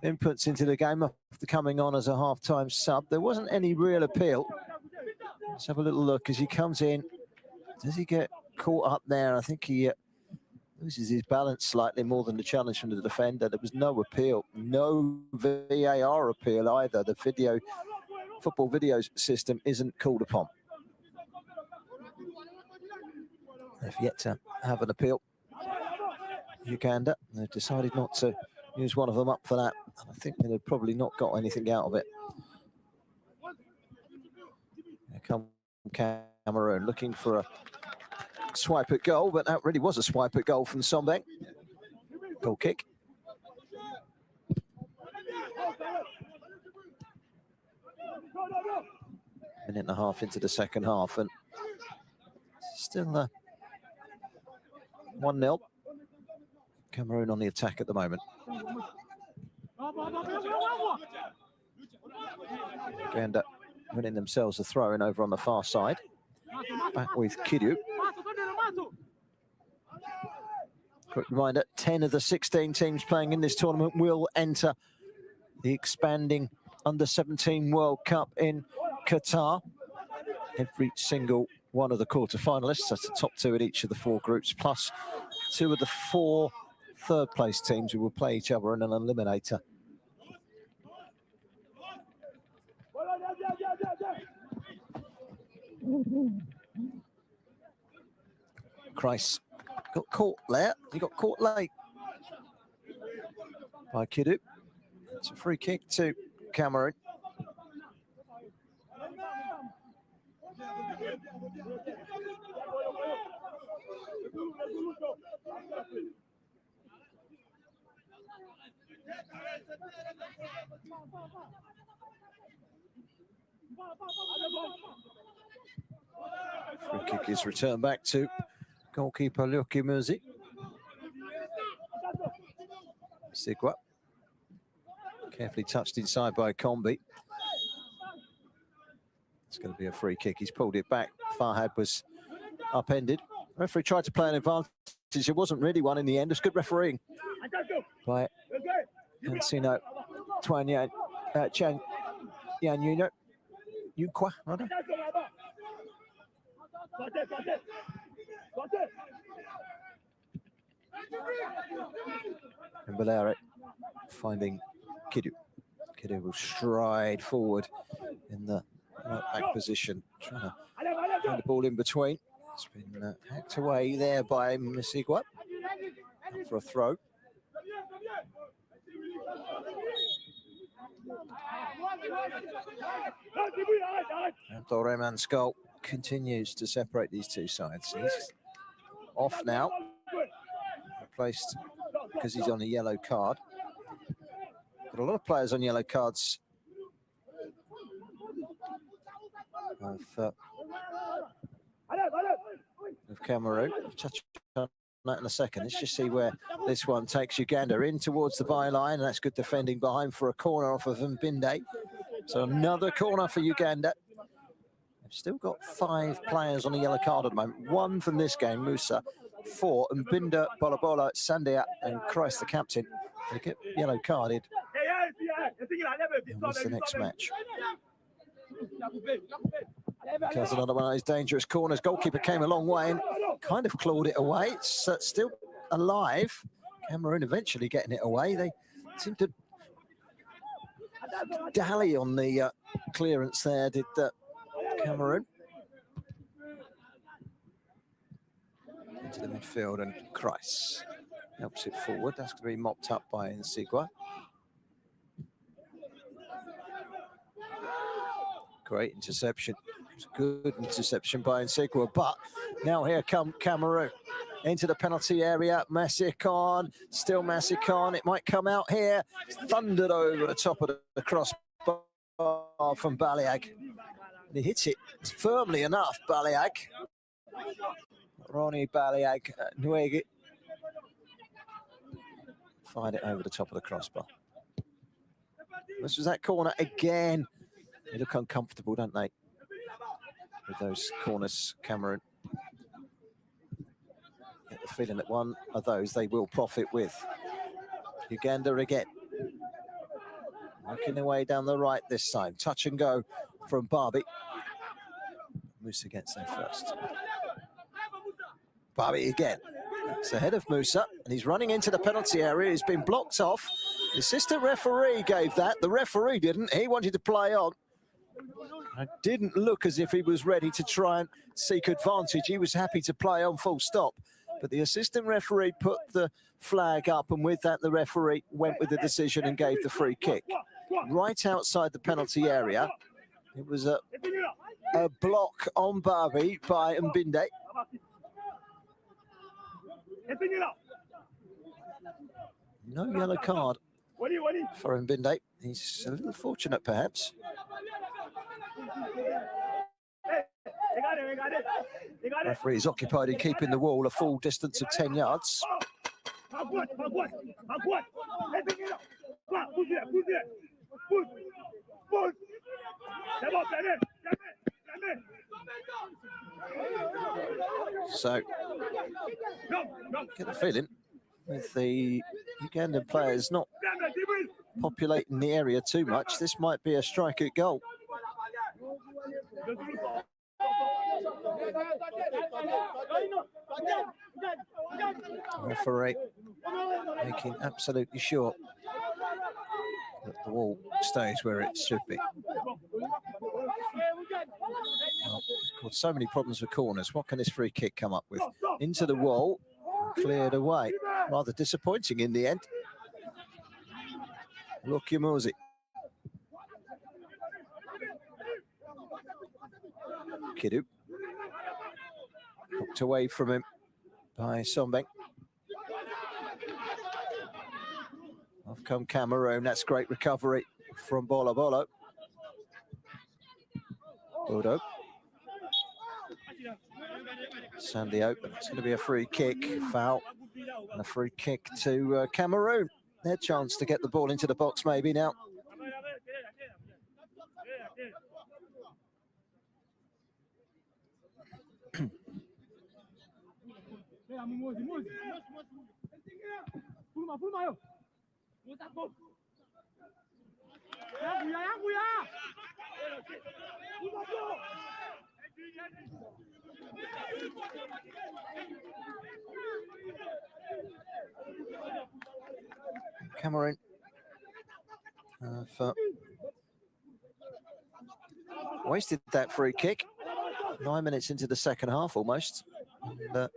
inputs into the game after coming on as a half-time sub. There wasn't any real appeal. Let's have a little look as he comes in. Does he get caught up there? I think he loses his balance slightly more than the challenge from the defender. There was no appeal, no VAR appeal either. The football video system isn't called upon. They've yet to have an appeal. Uganda, they've decided not to use one of them up for that. I think they'd have probably not got anything out of it. Here come Cameroon looking for a swipe at goal, but that really was a swipe at goal from Sombeng. Goal kick. Minute and a half into the second half, and still 1-0. Cameroon on the attack at the moment. Uganda winning themselves a throw-in over on the far side. Back with Kidu. Quick reminder, 10 of the 16 teams playing in this tournament will enter the expanding Under-17 World Cup in Qatar. Every single one of the quarter-finalists, that's the top 2 at each of the 4 groups, plus 2 of the 4 third-place teams who will play each other in an eliminator. Christ got caught there. He got caught late by Kidu. It's a free kick to Cameroon. Free kick is returned back to goalkeeper Luki Muzi. Sigwa. Carefully touched inside by Kombi. It's going to be a free kick. He's pulled it back. Farhad was upended. Referee tried to play an advantage. It wasn't really one in the end. It's good refereeing by Encino Chan Yan Yukwa, rather. And Valera finding Kidu. Kidu will stride forward in the right back position, trying to find the ball in between. It's been hacked away there by Misigwa for a throw. Abdulrahman Skull continues to separate these two sides. He's off now, replaced because he's on a yellow card. Got a lot of players on yellow cards of Cameroon. We'll touch on that in a second. Let's just see where this one takes Uganda in towards the byline, and that's good defending behind for a corner off of Mbinde. So another corner for Uganda. They've still got 5 players on a yellow card at the moment. 1 from this game, Musa. 4, Mbinda, Bolabola, Sandia, and Christ, the captain. They get yellow carded. And what's the next match? Because another one of those dangerous corners. Goalkeeper came a long way and kind of clawed it away. It's still alive. Cameroon eventually getting it away. They seem to dally on the clearance there, did Cameroon. Into the midfield, and Christ helps it forward. That's going to be mopped up by Nsigwa. Great interception. It's a good interception by Nsigwa, but now here come Cameroon into the penalty area. Masikon, still Masikon. It might come out here. It's thundered over the top of the crossbar from Baliag. He hits it firmly enough, Baliag. Ronnie Baliag, Nwegi. Fired it over the top of the crossbar. This was that corner again. They look uncomfortable, don't they? With those corners, Cameroon. Get the feeling that one of those they will profit with. Uganda again. Working their way down the right this time. Touch and go from Barbie. Musa gets there first. Barbie again. It's ahead of Musa, and he's running into the penalty area. He's been blocked off. The assistant referee gave that. The referee didn't. He wanted to play on. It didn't look as if he was ready to try and seek advantage. He was happy to play on full stop. But the assistant referee put the flag up, and with that, the referee went with the decision and gave the free kick. Right outside the penalty area. It was a block on Barbie by Mbinde. No yellow card for Mbinde. He's a little fortunate, perhaps. Referee is occupied in keeping the wall a full distance of 10 yards. So, get the feeling with the Ugandan players not populating the area too much, this might be a strike at goal. Referee making absolutely sure that the wall stays where it should be. Well, caused so many problems with corners. What can this free kick come up with? Into the wall, cleared away. Rather disappointing in the end. Lukimuzi. Kidu. Hooked away from him by Sombeng. Off come Cameroon. That's great recovery from Bolo Bolo. Bodo. Sandy open. It's going to be a free kick, foul, and a free kick to Cameroon. Their chance to get the ball into the box maybe now. Cameroon wasted that free kick. 9 minutes into the second half almost. And,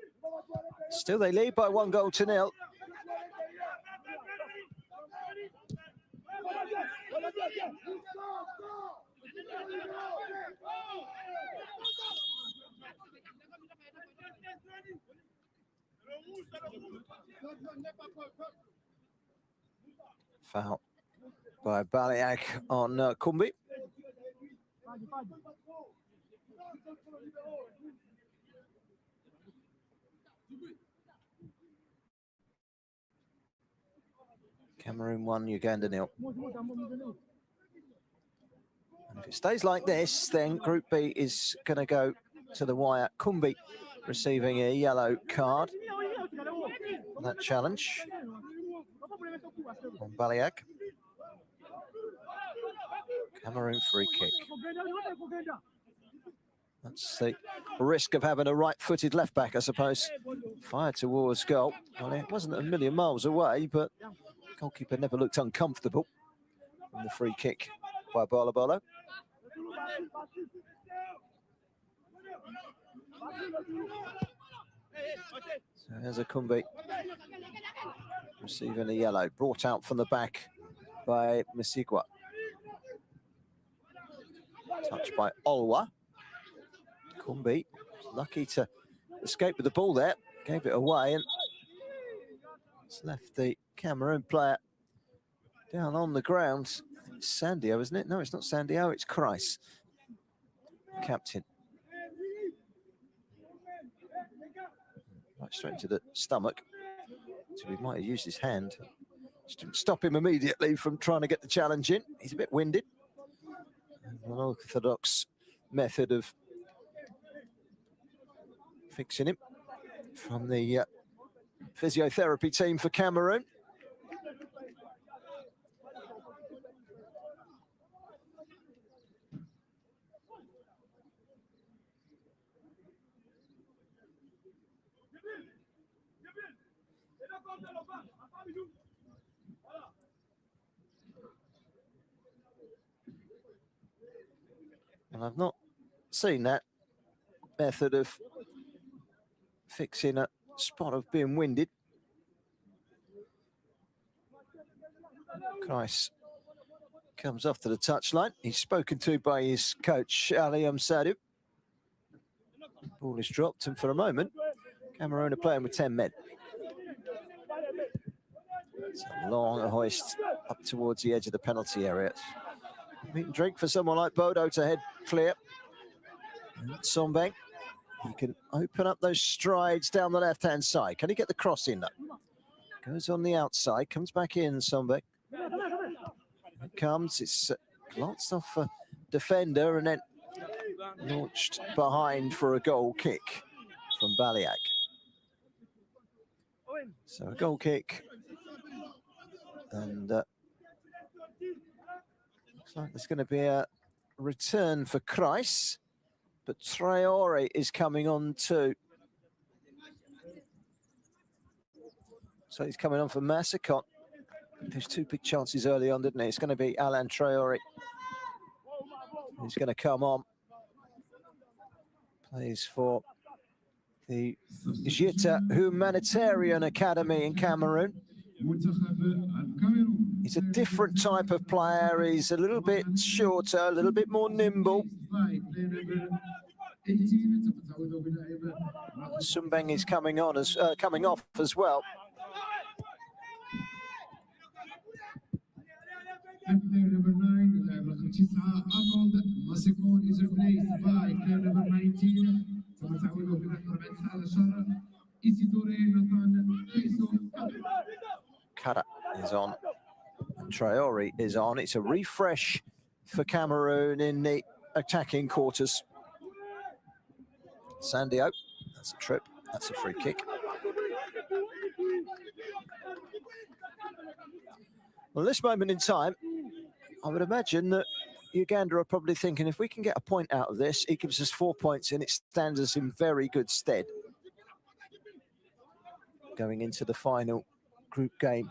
still they lead by 1-0. Foul by Baliak on Kumbi. Cameroon 1, Uganda 0. And if it stays like this, then Group B is going to go to the wire. Kumbi receiving a yellow card. That challenge on Baliak. Cameroon free kick. That's the risk of having a right-footed left-back, I suppose. Fired towards goal. Well, it wasn't a million miles away, but the goalkeeper never looked uncomfortable in the free kick by Bolo Bolo. So there's a Kumbi receiving a yellow, brought out from the back by Misigwa. Touched by Olwa. Kumbi lucky to escape with the ball there, gave it away, and it's left the Cameroon player down on the ground. I think it's Sandio, isn't it? No, it's not Sandio, it's Kreis, captain. Right straight into the stomach. So he might have used his hand. Just didn't stop him immediately from trying to get the challenge in. He's a bit winded. An unorthodox method of fixing him from the physiotherapy team for Cameroon. And I've not seen that method of fixing a spot of being winded. Kreis comes off to the touchline. He's spoken to by his coach, Ali Amsadu. Ball is dropped, and for a moment, Cameroon are playing with 10 men. It's a long hoist up towards the edge of the penalty area. Meat and drink for someone like Bodo to head clear. Sombeng, he can open up those strides down the left-hand side. Can he get the cross in? Goes on the outside, comes back in, Sombeng. It comes, it's glanced off a defender and then launched behind for a goal kick from Baliak. So a goal kick, and looks like there's going to be a return for Kreis, but Traore is coming on too. So he's coming on for Massacon. There's two big chances early on, didn't he? It's going to be Alain Traore. He's going to come on. Plays for the Humanitarian Academy in Cameroon. He's a different type of player. He's a little bit shorter, a little bit more nimble. Sombeng is coming off as well. Player number 9, اللاعب رقم 9 أرنولد ماسيكون is replaced by player number 19 ثم تعويضه في الآخر بعد 19 إيسيدوري ناتان بيسو. Kara is on and Traore is on. It's a refresh for Cameroon in the attacking quarters. Sandio, that's a trip, that's a free kick. Well, this moment in time, I would imagine that Uganda are probably thinking, if we can get a point out of this, it gives us 4 points and it stands us in very good stead going into the final group game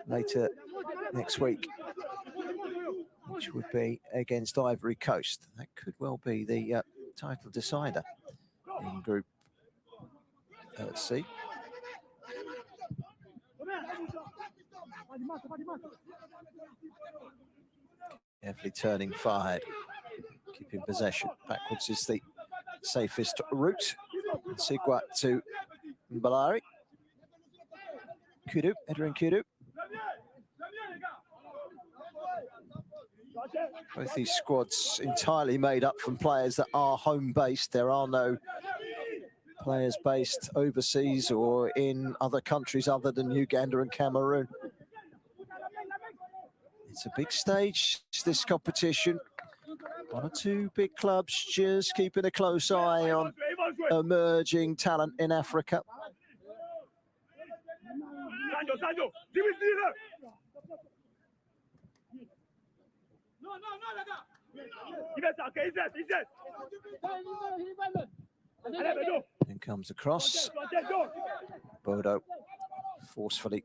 later next week, which would be against Ivory Coast. That could well be the title decider in Group C. Carefully turning forward, keeping possession. Backwards is the safest route. Sigwa to Mbalari. Kudu, Edwin Kudu. Both these squads entirely made up from players that are home-based. There are no players based overseas or in other countries other than Uganda and Cameroon. It's a big stage, this competition. One or two big clubs just keeping a close eye on emerging talent in Africa. In comes across. Bodo forcefully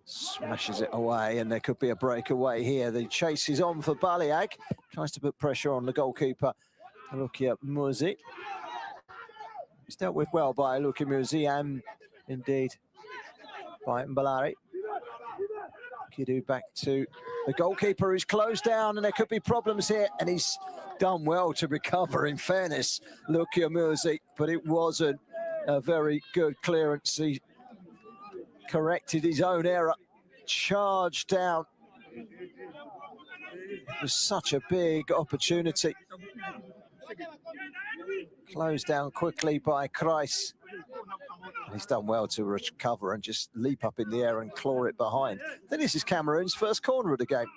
smashes it away, and there could be a breakaway here. The chase is on for Baliag. Tries to put pressure on the goalkeeper, Lukia Muzi. It's dealt with well by Lukia Muzi and indeed by Mbalari. Kidu back to the goalkeeper, who's closed down, and there could be problems here, and he's done well to recover, in fairness, Lukia Muzi, but it wasn't a very good clearance. He corrected his own error, charged down. It was such a big opportunity. Closed down quickly by Kreis. And he's done well to recover and just leap up in the air and claw it behind. Then this is Cameroon's first corner of the game.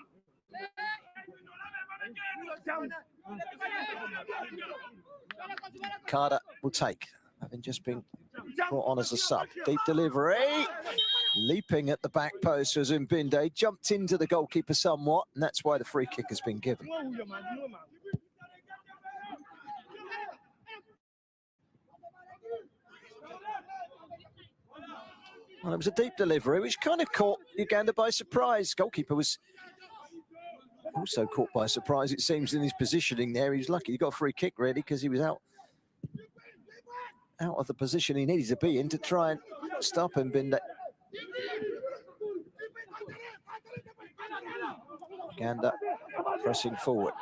Carter will take, having just been brought on as a sub. Deep delivery, leaping at the back post was Mbinde, jumped into the goalkeeper somewhat, and that's why the free kick has been given. Well, it was a deep delivery, which kind of caught Uganda by surprise. Goalkeeper was also caught by surprise, it seems, in his positioning there. He was lucky he got a free kick, really, because he was out of the position he needed to be in to try and stop him. Uganda pressing forward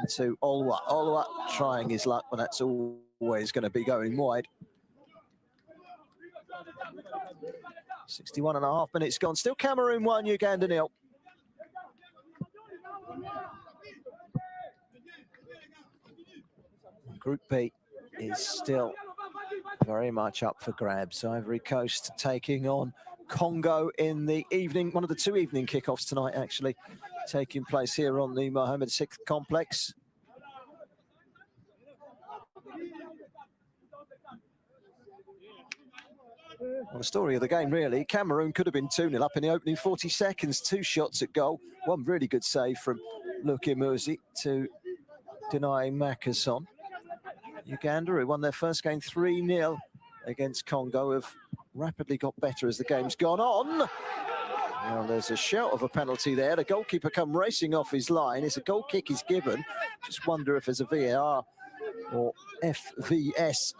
into Olwa. Olwa trying his luck, but that's always going to be going wide. 61.5 minutes gone. Still Cameroon 1, Uganda 0. Group B is still very much up for grabs. Ivory Coast taking on Congo in the evening, one of the two evening kickoffs tonight, actually, taking place here on the Mohammed VI complex. Well, the story of the game, really. Cameroon could have been 2-0 up in the opening 40 seconds. 2 shots at goal. One really good save from Luki Muzi to deny Mackerson. Uganda, who won their first game 3-0 against Congo, have rapidly got better as the game's gone on. Now there's a shout of a penalty there. The goalkeeper come racing off his line. It's a goal kick is given. Just wonder if there's a VAR or FVS.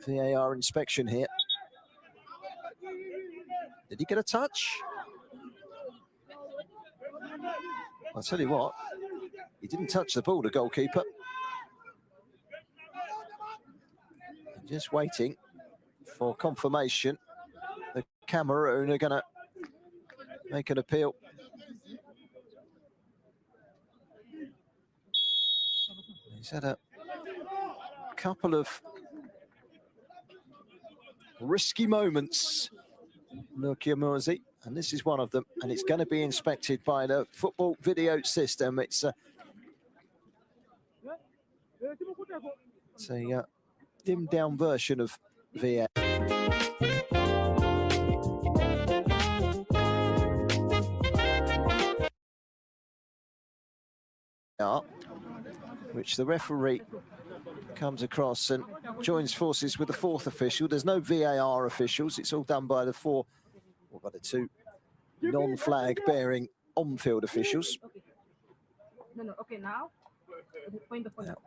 VAR inspection here. Did he get a touch? I'll tell you what, he didn't touch the ball, the goalkeeper. Just waiting for confirmation. The Cameroon are going to make an appeal. He's had a couple of risky moments, Luki Muzi, and this is one of them, and it's going to be inspected by the football video system. It's a dimmed down version of VAR, which the referee comes across and joins forces with the fourth official. There's no VAR officials. It's all done by the two non-flag bearing on-field officials. No, okay, now. Point of contact.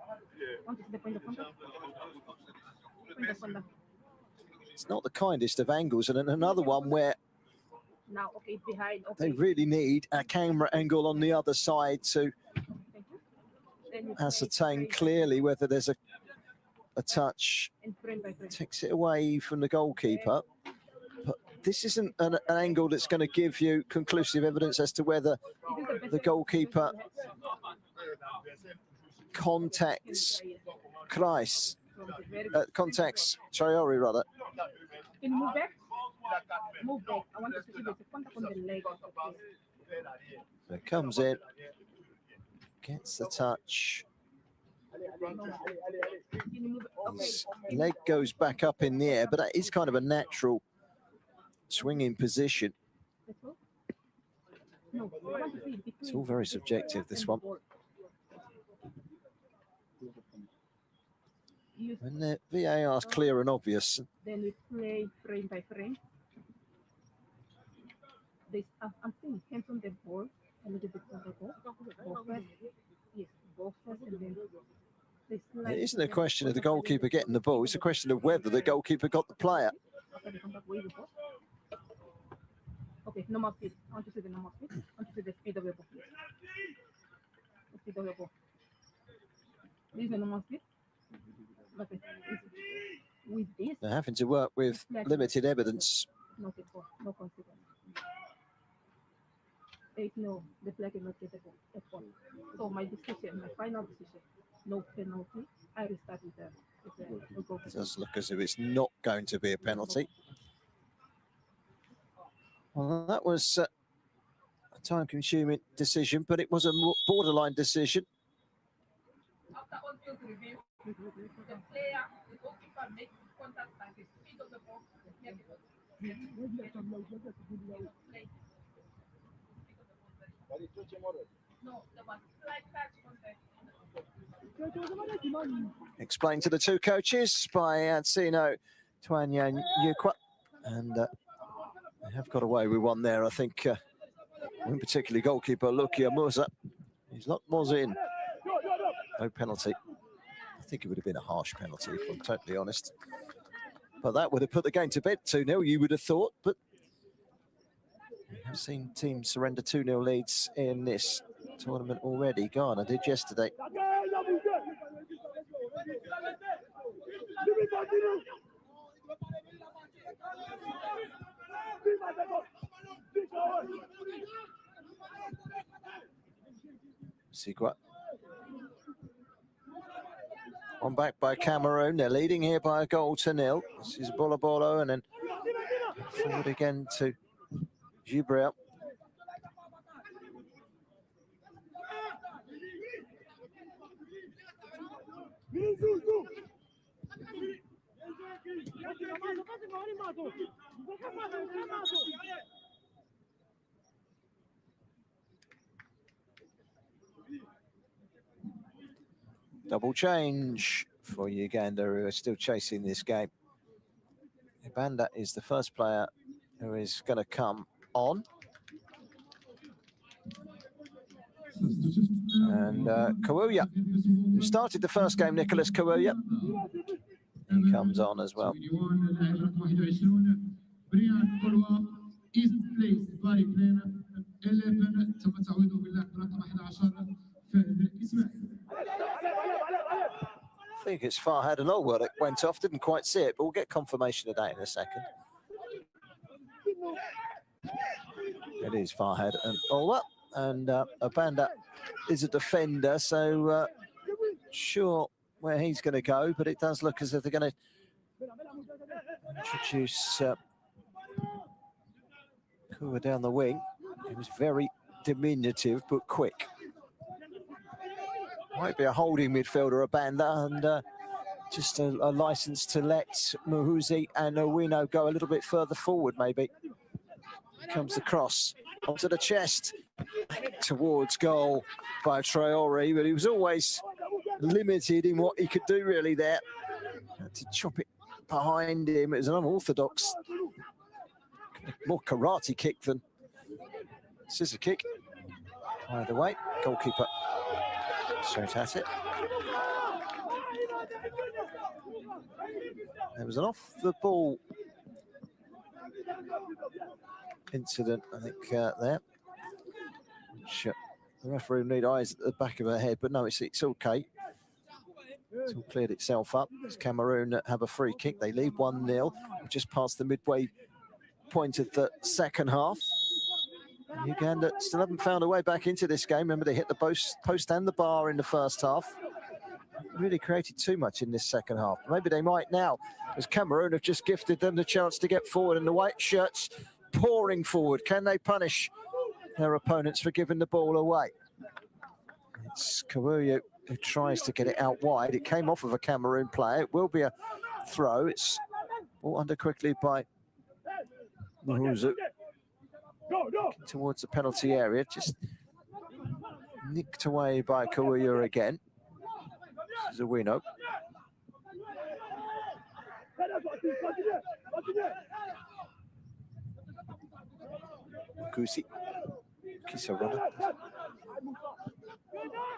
It's not the kindest of angles, and then another one where now, okay, behind. Okay. They really need a camera angle on the other side to ascertain clearly whether there's a touch. Takes it away from the goalkeeper. But this isn't an angle that's going to give you conclusive evidence as to whether the goalkeeper contacts Kreis, contacts Traore, rather. Can you move back? Move back. I want to see the contact on the leg. So it comes in, gets the touch. His leg goes back up in the air, but that is kind of a natural swinging position. It's all very subjective, this one. When the VAR is clear and obvious. Then we play frame by frame. I'm seeing hands on the ball, a little bit on the ball. Go first. Yes, go first, and then it isn't a question of the goalkeeper getting the ball, it's a question of whether the goalkeeper got the player. Okay, normal speed. I want to see the normal speed. I want to see the speed of the ball. The speed of the ball. This is the normal speed. Okay. With this, they're having to work with limited evidence. No consequence. No, the flag is not getable. So my decision, my final decision, no penalty. I restart with the It does look as if it's not going to be a penalty. Well, that was a time-consuming decision, but it was a borderline decision. Explained to the two coaches by Adsino Twanyan Yukwa, and they have got away with one there, I think, in particularly goalkeeper Luki Muzi. He's locked Muzi in. No penalty. I think it would have been a harsh penalty, if I'm totally honest. But that would have put the game to bed 2-0, you would have thought. But I've seen teams surrender 2-0 leads in this tournament already. Ghana did yesterday. Sigwa. On back by Cameroon. They're leading here by a goal to nil. This is Bolo, and then forward again to Gibril. Double change for Uganda, who are still chasing this game. Ibanda is the first player who is going to come on. And Kawuya, who started the first game, Nicholas Kawuya, he comes on as well. I think it's Farhad and Olwa that went off, didn't quite see it, but we'll get confirmation of that in a second. It is Farhad and Olwa, and Ibanda is a defender, so sure where he's going to go, but it does look as if they're going to introduce Kua down the wing. He was very diminutive but quick. Might be a holding midfielder, Ibanda, and just a license to let Muhuzi and Owino go a little bit further forward, maybe. Here comes the cross onto the chest, back towards goal by Traore, but he was always limited in what he could do really there. Had to chop it behind him. It was an unorthodox, more karate kick than scissor kick. Either way, goalkeeper straight at it. There was an off-the-ball incident, I think, there. Which, the referee will need eyes at the back of her head, but no, it's okay. It's all cleared itself up. It's Cameroon that have a free kick. They lead 1-0, just past the midway point of the second half. Uganda still haven't found a way back into this game. Remember, they hit the post and the bar in the first half. Really created too much in this second half. Maybe they might now, as Cameroon have just gifted them the chance to get forward, and the white shirts pouring forward. Can they punish their opponents for giving the ball away? It's Kawuya who tries to get it out wide. It came off of a Cameroon player. It will be a throw. It's brought under quickly by Muhuzu. Towards the penalty area, just nicked away by Kawuya again. This is Owino. Kusi. Kisarana.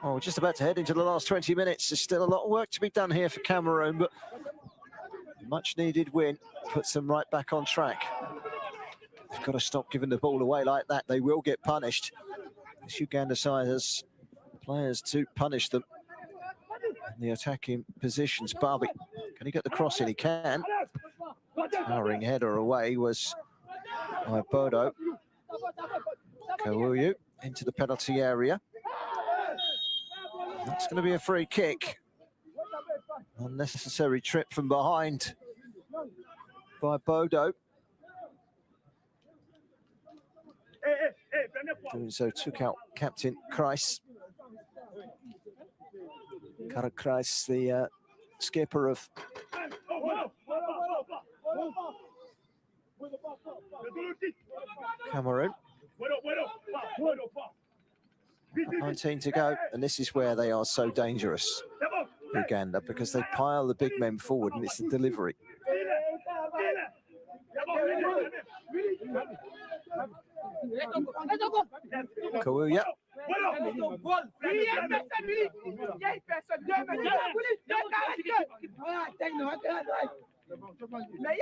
Oh, we're just about to head into the last 20 minutes. There's still a lot of work to be done here for Cameroon, but much needed win puts them right back on track. They've got to stop giving the ball away like that. They will get punished. This Uganda side has players to punish them in the attacking positions. Barbie, can he get the cross in? He can. Towering header away was by Bodo. Kawuyu into the penalty area. That's going to be a free kick. Unnecessary trip from behind by Bodo. Doing so took out captain Kreis. Karel Kreis, the skipper of Cameroon. 19 to go, and this is where they are so dangerous, Uganda, because they pile the big men forward and it's the delivery. Kawuya.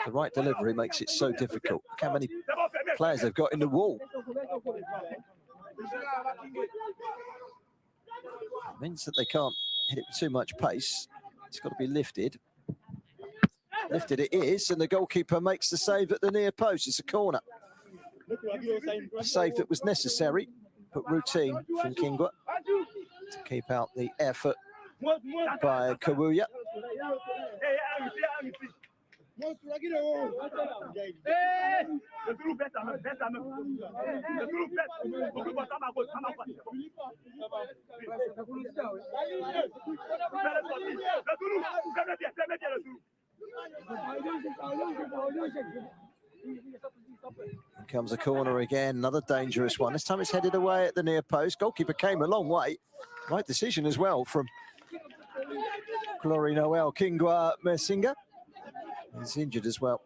The right delivery makes it so difficult. Look how many players they've got in the wall. It means that they can't hit it with too much pace. It's got to be lifted. Lifted it is, and the goalkeeper makes the save at the near post. It's a corner. A save that was necessary, but routine from Kingwa. to keep out the effort by Kawuya. Here comes a corner again, another dangerous one. This time it's headed away at the near post. Goalkeeper came a long way. Right decision as well from Glory Noel. Kingwa Messinga is injured as well.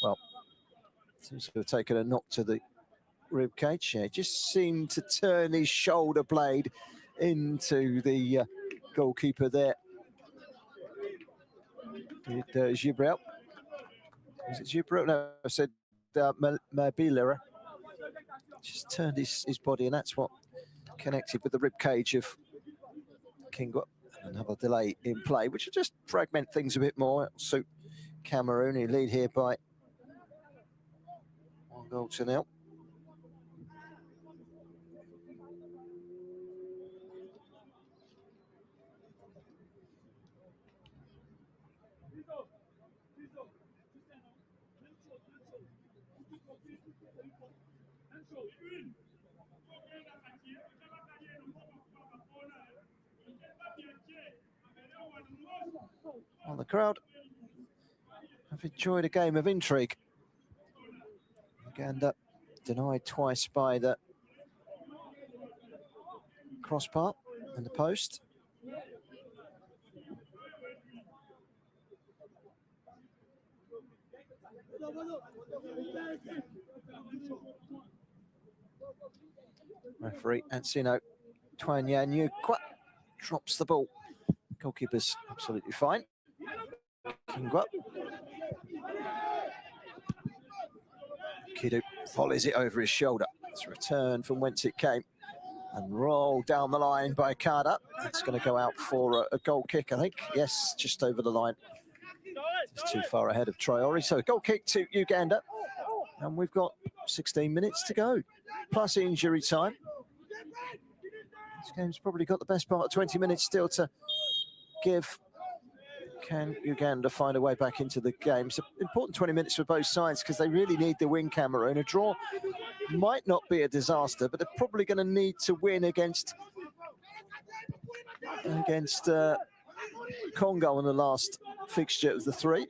Well, seems to have taken a knock to the rib cage. Yeah, just seemed to turn his shoulder blade into the goalkeeper there. Did Gibril? Was it Gibril? No, I said Mabilera. Just turned his body, and that's what connected with the rib cage of Kingwa. Another delay in play, which will just fragment things a bit more. It'll suit Cameroon, who lead here by 1-0. Well, the crowd have enjoyed a game of intrigue. Uganda denied twice by the crossbar and the post. Referee Ansino Twanyanyukwa drops the ball. Goalkeeper's absolutely fine. Kingwa. Kidu volleys it over his shoulder. It's returned from whence it came and rolled down the line by Kada. It's going to go out for a goal kick, I think. Yes, just over the line. It's too far ahead of Traore. So goal kick to Uganda. And we've got 16 minutes to go, plus injury time. This game's probably got the best part of 20 minutes still to give. Can Uganda find a way back into the game? It's an important 20 minutes for both sides because they really need to win Cameroon. A draw might not be a disaster, but they're probably going to need to win against Congo in the last fixture of the three.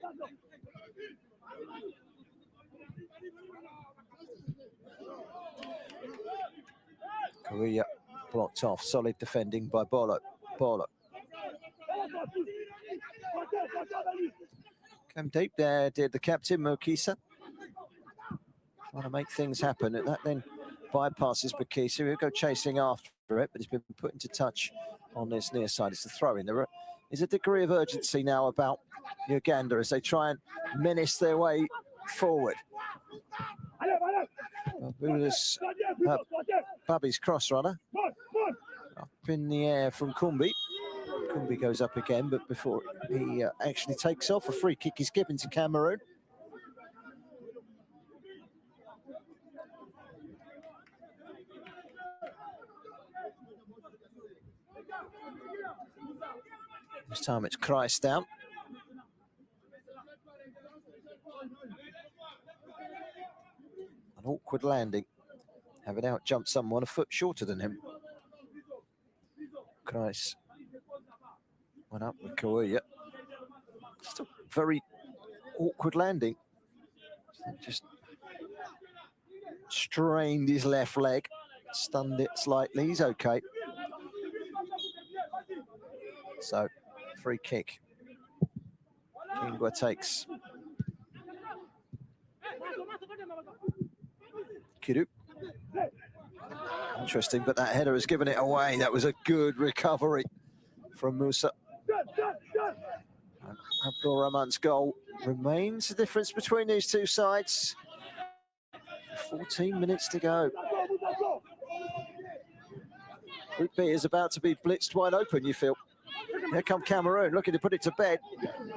Korea blocked off. Solid defending by Bolo. Came deep there, did the captain, Mokisa. Trying to make things happen. And that then bypasses Mokisa. He'll go chasing after it, but he's been put into touch on this near side. It's the throw-in. There is a degree of urgency now about Uganda as they try and menace their way forward. Babi's cross runner. Up in the air from Kumbi. Kumbi goes up again, but before he actually takes off, a free kick is given to Cameroon. This time it's Christ down. An awkward landing, having out jumped someone a foot shorter than him. Christ went up with Kawuya. Just a very awkward landing. Just strained his left leg, stunned it slightly. He's okay. So, free kick. Kingwa takes. Kidu. Interesting, but that header has given it away. That was a good recovery from Musa. And Abdul Rahman's goal remains the difference between these two sides. 14 minutes to go. Group B is about to be blitzed wide open, you feel. Here come Cameroon, looking to put it to bed.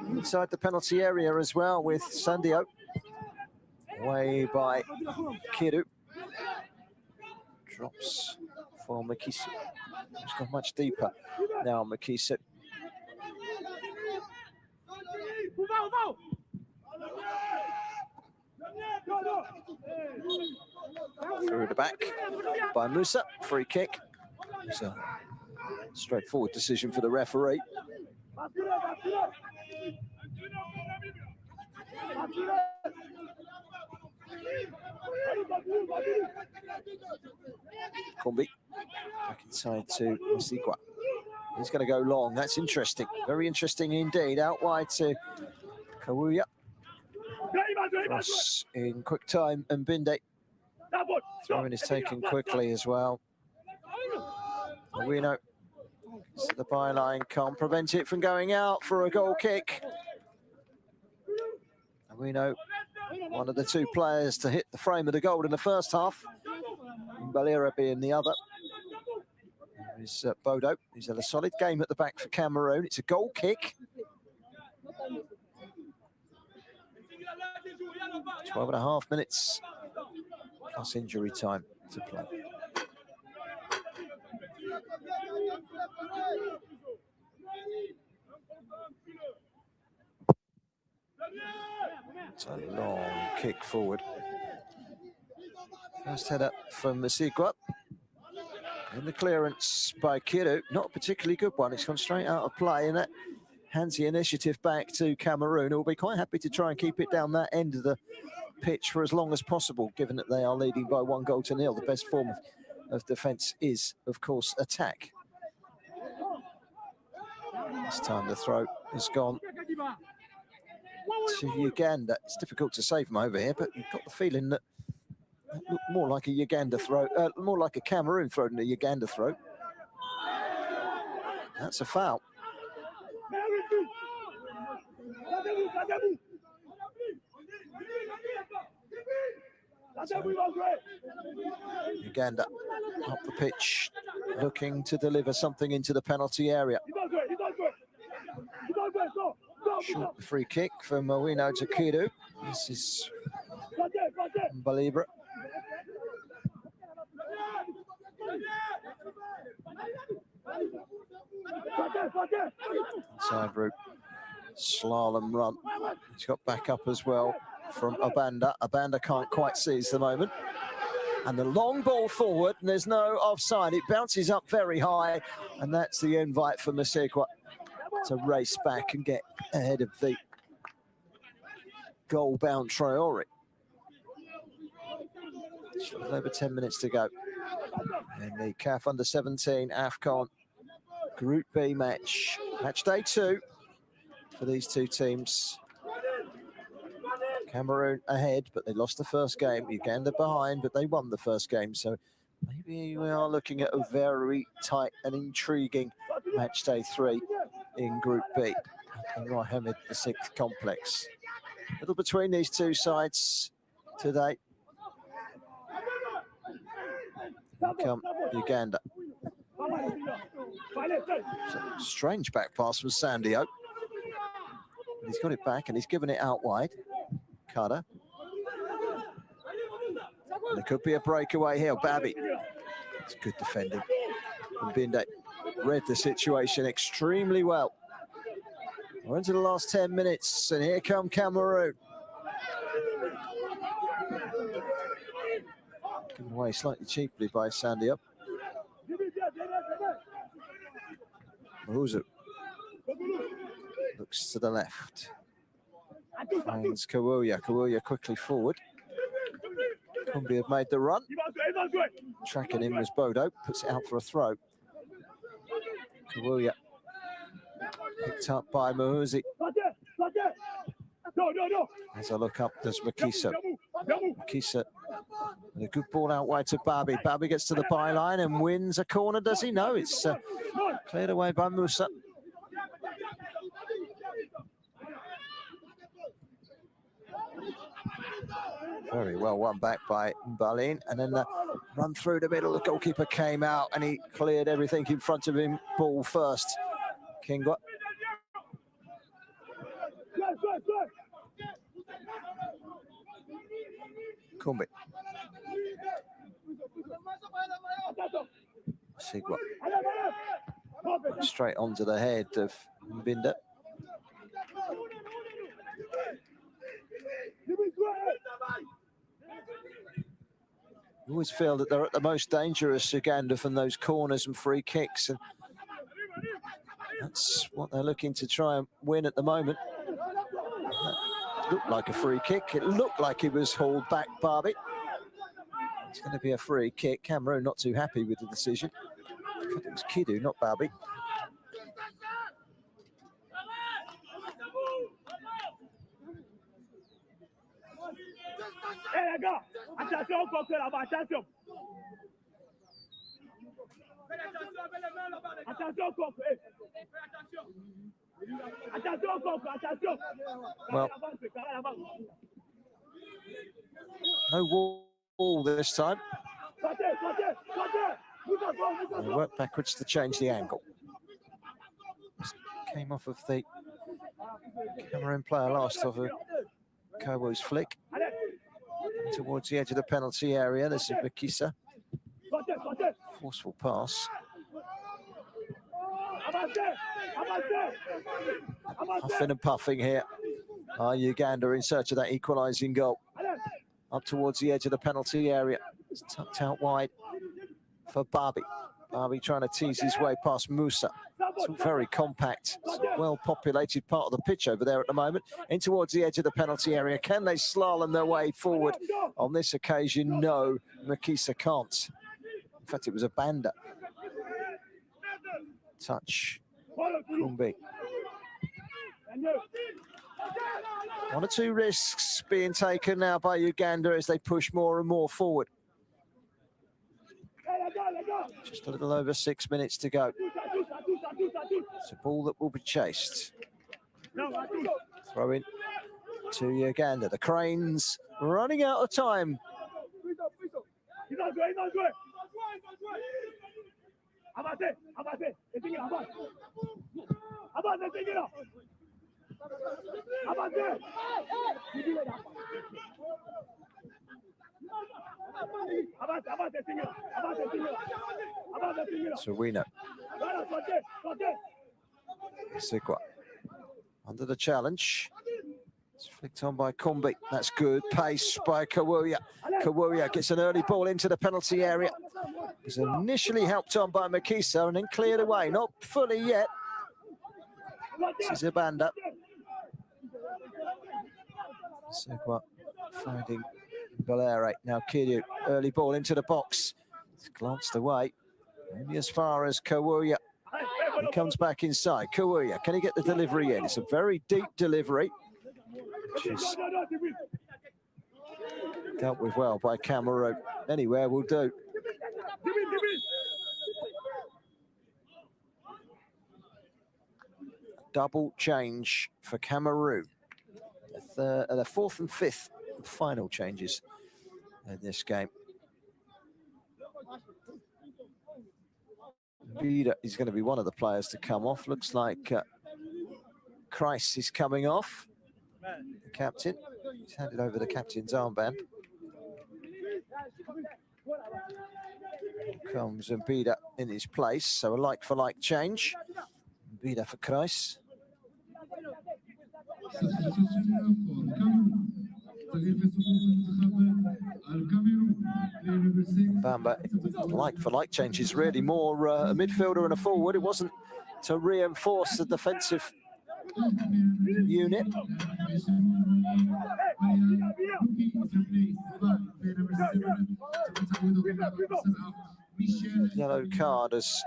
Inside the penalty area as well with Sandio. Away by Kidu. Drops for Makisu. It's gone much deeper now, Makisu. Through the back by Musa, free kick. It's a straightforward decision for the referee. Kombi back inside to Musigwa. He's going to go long. That's interesting. Very interesting indeed. Out wide to Kawuya. Cross in quick time, and Binde. Throwing is taken quickly as well. Awino to the byline, can't prevent it from going out for a goal kick. Awino, one of the two players to hit the frame of the goal in the first half. Balera being the other. There's Bodo. He's had a solid game at the back for Cameroon. It's a goal kick. 12.5 minutes plus injury time to play. It's a long kick forward. First header from Musigwa. And the clearance by Kiru, not a particularly good one. It's gone straight out of play, and that hands the initiative back to Cameroon, who will be quite happy to try and keep it down that end of the pitch for as long as possible, given that they are leading by 1-0. The best form of defence is, of course, attack. This time the throw has gone to Uganda. It's difficult to save them over here, but you've got the feeling that looked more like a Uganda throw, more like a Cameroon throw than a Uganda throw. That's a foul. Uganda up the pitch, looking to deliver something into the penalty area. Short the free kick from Mawino to Kiru. This is Balibra. Inside route, slalom run. He's got back up as well from Obanda. Obanda can't quite seize the moment. And the long ball forward, and there's no offside. It bounces up very high, and that's the invite for Musigwa to race back and get ahead of the goal-bound Traore. Over 10 minutes to go in the CAF Under-17 AFCON Group B match. Match day 2 for these two teams. Cameroon ahead, but they lost the first game. Uganda behind, but they won the first game. So maybe we are looking at a very tight and intriguing match day 3 in Group B in Mohammed VI complex. A little between these two sides today. Here come Uganda. Strange back pass from Sandio. He's got it back and he's given it out wide. Carter. And there could be a breakaway here. Babi. It's good defending. And Binde read the situation extremely well. We're into the last 10 minutes, and here come Cameroon. Given away slightly cheaply by Sandio. Mahuzu looks to the left. Finds Kawuya. Kawuya quickly forward. Kumbi have made the run. Tracking in was Bodo. Puts it out for a throw. Kawuya picked up by Mahuzi. As I look up, there's Makisa. Makisa with a good ball out wide to Babi. Babi gets to the byline and wins a corner. Does he? No, it's cleared away by Musa. Very well won back by Mbalin, and then the run through the middle. The goalkeeper came out and he cleared everything in front of him. Ball first. Kingwa. Kumbi. Sigwa. Straight onto the head of Mbinda. You always feel that they're at the most dangerous, Uganda, from those corners and free kicks, and that's what they're looking to try and win at the moment. That looked like a free kick. It looked like it was hauled back, Barbie. It's going to be a free kick. Cameroon not too happy with the decision. I thought it was Kidu, not Barbie. Hey les gars, attention au coq là-bas, attention. Attention au coq, attention au coq, attention. Well, no wall this time. They work backwards to change the angle. Came off of the Cameroon player last off of Kowu's flick. Towards the edge of the penalty area, this is Makisa. Forceful pass. Huffing and puffing here. Uganda in search of that equalising goal. Up towards the edge of the penalty area. It's tucked out wide for Barbie. Barbie trying to tease his way past Musa. It's a very compact, well-populated part of the pitch over there at the moment. In towards the edge of the penalty area. Can they slalom their way forward? On this occasion, no. Makisa can't. In fact, it was a Banda. Touch. Kumbi. One or two risks being taken now by Uganda as they push more and more forward. Just a little over 6 minutes to go. It's a ball that will be chased. Throw in to Uganda. The Cranes running out of time. So we know. Sigwa under the challenge. It's flicked on by Kumbi. That's good pace by Kawuya. Kawuya gets an early ball into the penalty area. Was initially helped on by Makisa and then cleared away. Not fully yet. This is a Banda. Sigwa finding Valere. Now Kidu, early ball into the box. It's glanced away. Only as far as Kawuya. He comes back inside. Kawuya, can he get the delivery in? It's a very deep delivery, which is dealt with well by Cameroon. Anywhere will do. Double change for Cameroon. The fourth and fifth final changes in this game. Bida is going to be one of the players to come off. Looks like Kreis is coming off. The captain. He's handed over the captain's armband. Comes Bida in his place, so a like-for-like change. Bida for Kreis. Bamba, like-for-like changes, really more a midfielder and a forward. It wasn't to reinforce the defensive unit. Yellow card has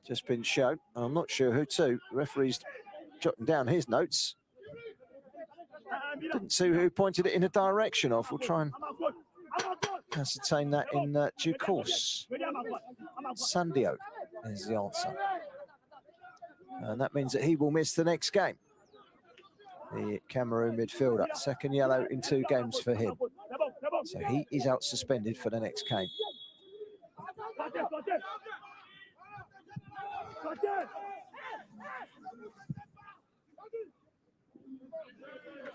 just been shown. I'm not sure who to. The referee's jotting down his notes. Didn't see who pointed it in a direction of. We'll try and ascertain that in due course. Sandio is the answer. And that means that he will miss the next game. The Cameroon midfielder. Second yellow in 2 games for him. So he is out suspended for the next game.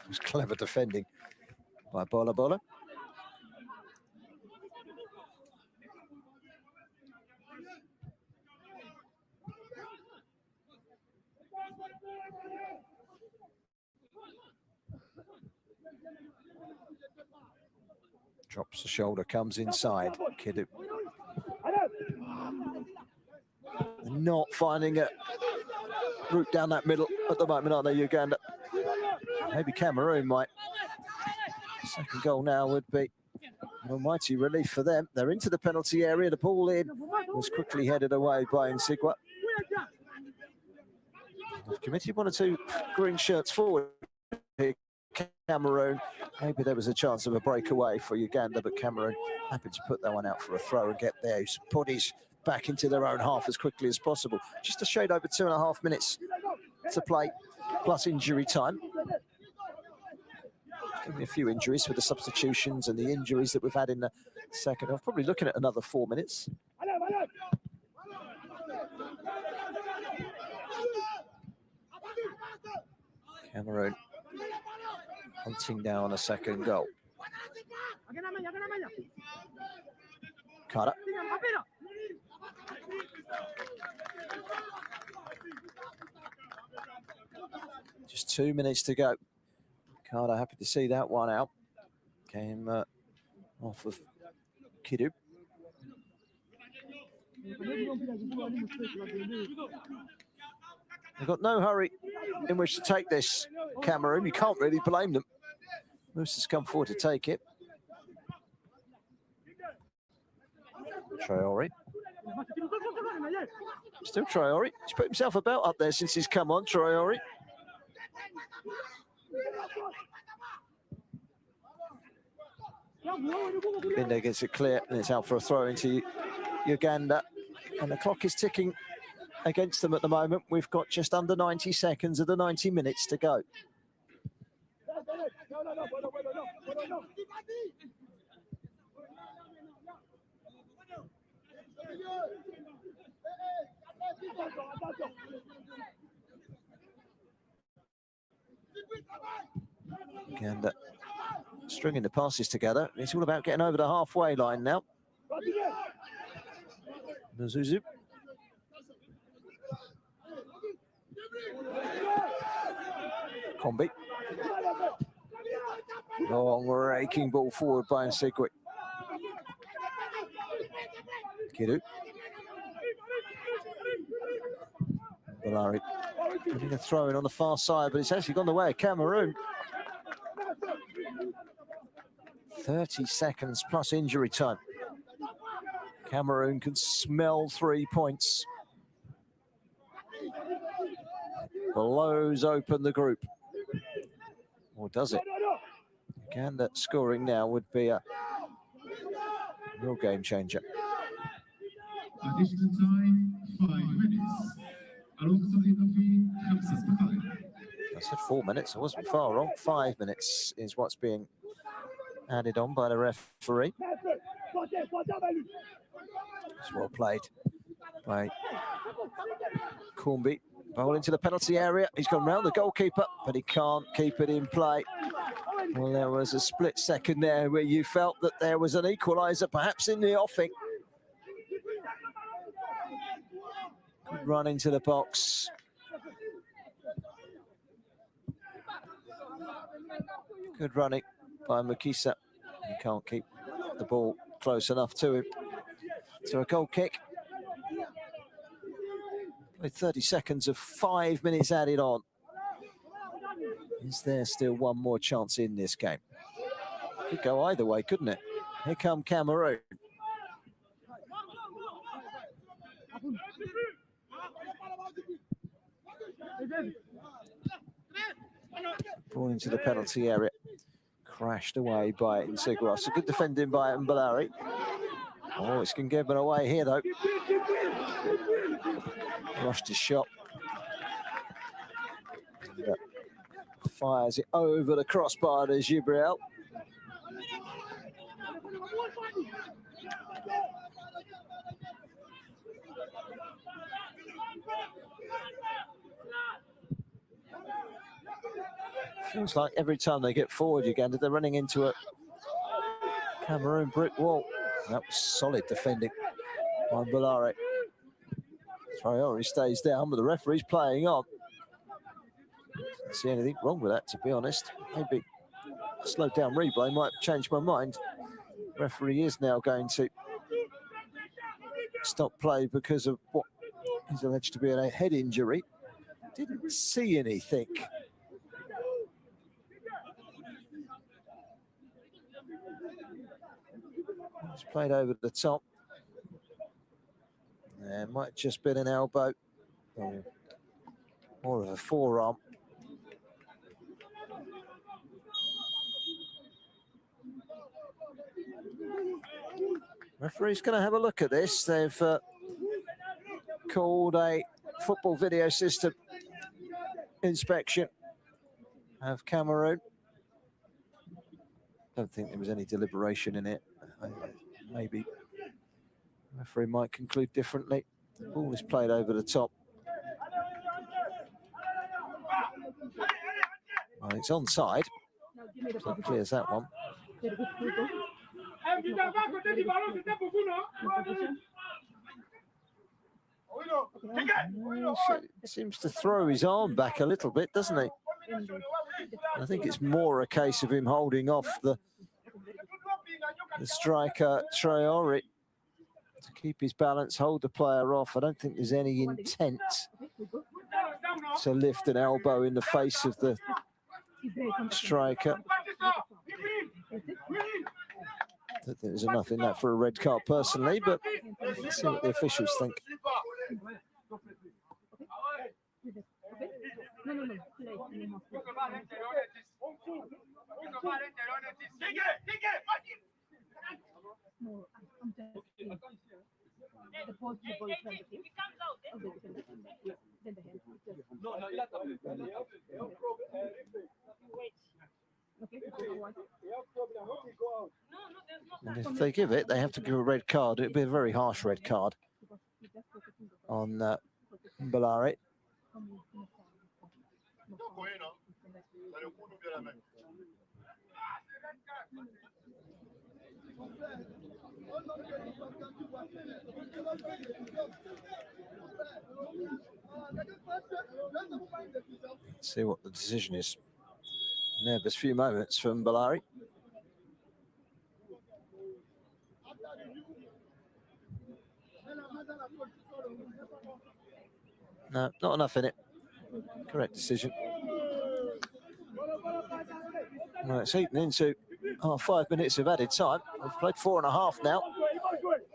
It was clever defending by Bola Bola. Drops the shoulder, comes inside. Kidu. Not finding a route down that middle at the moment, are they, Uganda? Maybe Cameroon might. Second goal now would be an almighty relief for them. They're into the penalty area. The ball in was quickly headed away by Nsigwa. They've committed one or two green shirts forward here, Cameroon. Maybe there was a chance of a breakaway for Uganda, but Cameroon happy to put that one out for a throw and get those bodies back into their own half as quickly as possible. Just a shade over 2.5 minutes to play, plus injury time. Give me a few injuries for the substitutions and the injuries that we've had in the second half. Probably looking at another 4 minutes. Cameroon hunting down a second goal. Carter. Just 2 minutes to go. Carter happy to see that one out. Came off of Kidu. They've got no hurry in which to take this, Cameroon. You can't really blame them. Moose has come forward to take it. Traore. Still Traore. He's put himself about up there since he's come on, Traore. Binder gets it clear, and it's out for a throw into Uganda. And the clock is ticking against them at the moment. We've got just under 90 seconds of the 90 minutes to go. Uganda stringing the passes together. It's all about getting over the halfway line now. Nazuzu. Kombi. Long raking ball forward by Nsigwa. Kidu. Balari getting a throw in on the far side, but it's actually gone the way of Cameroon. 30 seconds plus injury time. Cameroon can smell 3 points. Blows open the group. Or does it? Uganda scoring now would be a real game changer. Additional time, 5 minutes. I said 4 minutes, I wasn't far wrong. 5 minutes is what's being added on by the referee. It's well played by Kombi. Ball into the penalty area. He's gone round the goalkeeper, but he can't keep it in play. Well, there was a split second there where you felt that there was an equaliser, perhaps in the offing. Good run into the box. Good running by Mukisa. He can't keep the ball close enough to him. So a goal kick. With 30 seconds of 5 minutes added on. Is there still one more chance in this game? Could go either way, couldn't it? Here come Cameroon. Ball into the penalty area. Crashed away by Nsigwa. So good defending by Mbalari. Oh, it's going to give it away here, though. Rushed his shot. And, fires it over the crossbar to Gibril. Feels like every time they get forward, Uganda, they're running into a Cameroon brick wall. That was solid defending by Balare. Traore stays down, but the referee's playing on. Don't see anything wrong with that, to be honest. Maybe a slowed down replay might change my mind. Referee is now going to stop play because of what is alleged to be a head injury. Didn't see anything. It's played over the top. It might have just been an elbow, or more of a forearm. Referee's going to have a look at this. They've called a football video system inspection of Cameroon. Don't think there was any deliberation in it. Maybe the referee might conclude differently. The ball is played over the top. Well, it's onside. So it clears that one. Seems to throw his arm back a little bit, doesn't he? I think it's more a case of him holding off the striker Traore to keep his balance, hold the player off. I don't think there's any intent to lift an elbow in the face of the striker. I don't think there's enough in that for a red card personally, but let's see what the officials think. And if they give it, they have to give a red card. It'd be a very harsh red card on Balari. Let's see what the decision is. Nervous few moments from Balari. No, not enough in it. Correct decision. Well, it's eaten into 5 minutes of added time. We've played 4.5 now.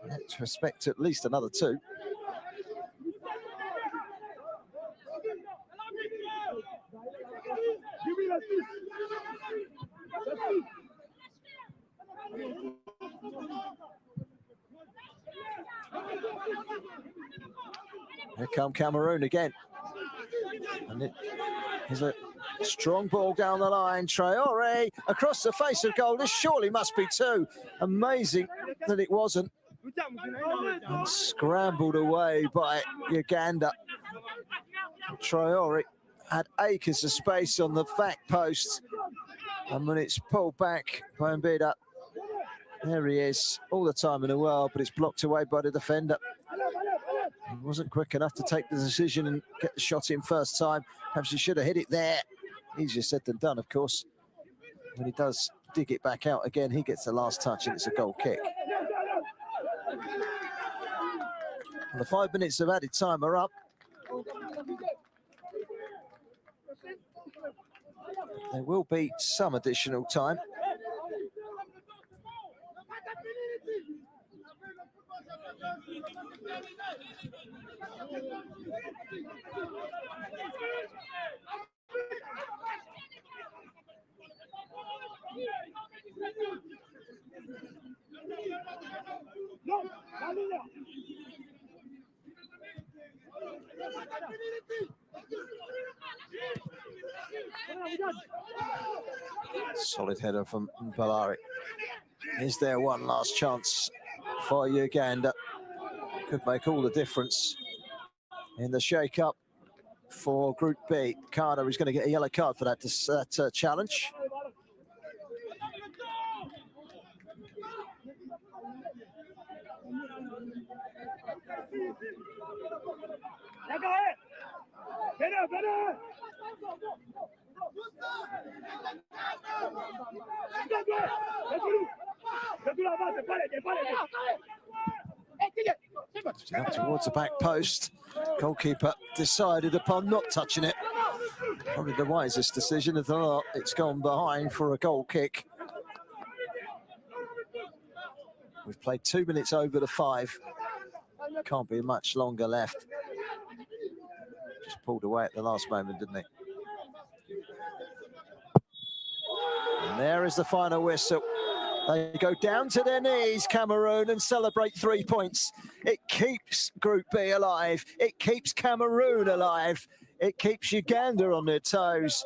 Let's respect at least another 2. Here come Cameroon again. And it is a strong ball down the line. Traore across the face of goal. This surely must be 2. Amazing that it wasn't. And scrambled away by Uganda. Traore had acres of space on the back post. And when it's pulled back by Mbida, there he is, all the time in the world, but it's blocked away by the defender. He wasn't quick enough to take the decision and get the shot in first time. Perhaps he should have hit it there. Easier said than done, of course. When he does dig it back out again, he gets the last touch and it's a goal kick. And the 5 minutes of added time are up. There will be some additional time. Solid header from Balari. Is there one last chance for Uganda? Could make all the difference in the shake-up for Group B. Carter is going to get a yellow card for that challenge. Up towards the back post. Goalkeeper decided upon not touching it. Probably the wisest decision of the lot. It's gone behind for a goal kick. We've played 2 minutes over the 5. Can't be much longer left. Just pulled away at the last moment, didn't he? And there is the final whistle. They go down to their knees, Cameroon, and celebrate 3 points. It keeps Group B alive. It keeps Cameroon alive. It keeps Uganda on their toes.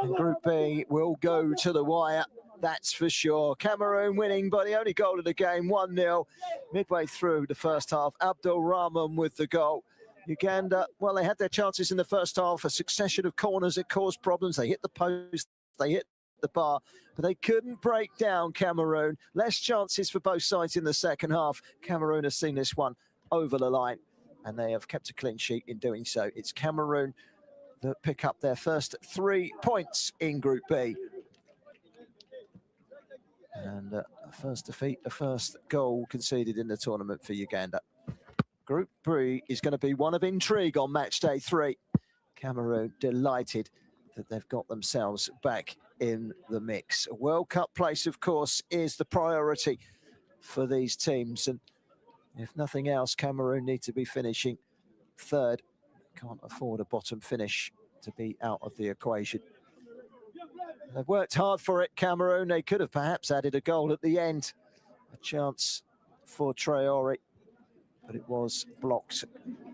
And Group B will go to the wire, that's for sure. Cameroon winning by the only goal of the game, 1-0. Midway through the first half, Abdul Rahman with the goal. Uganda, well, they had their chances in the first half. A succession of corners that caused problems. They hit the post, they hit the bar, but they couldn't break down Cameroon. Less chances for both sides in the second half. Cameroon has seen this one over the line, and they have kept a clean sheet in doing so. It's Cameroon that pick up their first 3 points in Group B. And a first defeat, a first goal conceded in the tournament for Uganda. Group B is going to be one of intrigue on match day 3. Cameroon delighted that they've got themselves back in the mix. A World Cup place, of course, is the priority for these teams. And if nothing else, Cameroon need to be finishing 3rd. Can't afford a bottom finish to be out of the equation. They've worked hard for it, Cameroon. They could have perhaps added a goal at the end. A chance for Traore, but it was blocked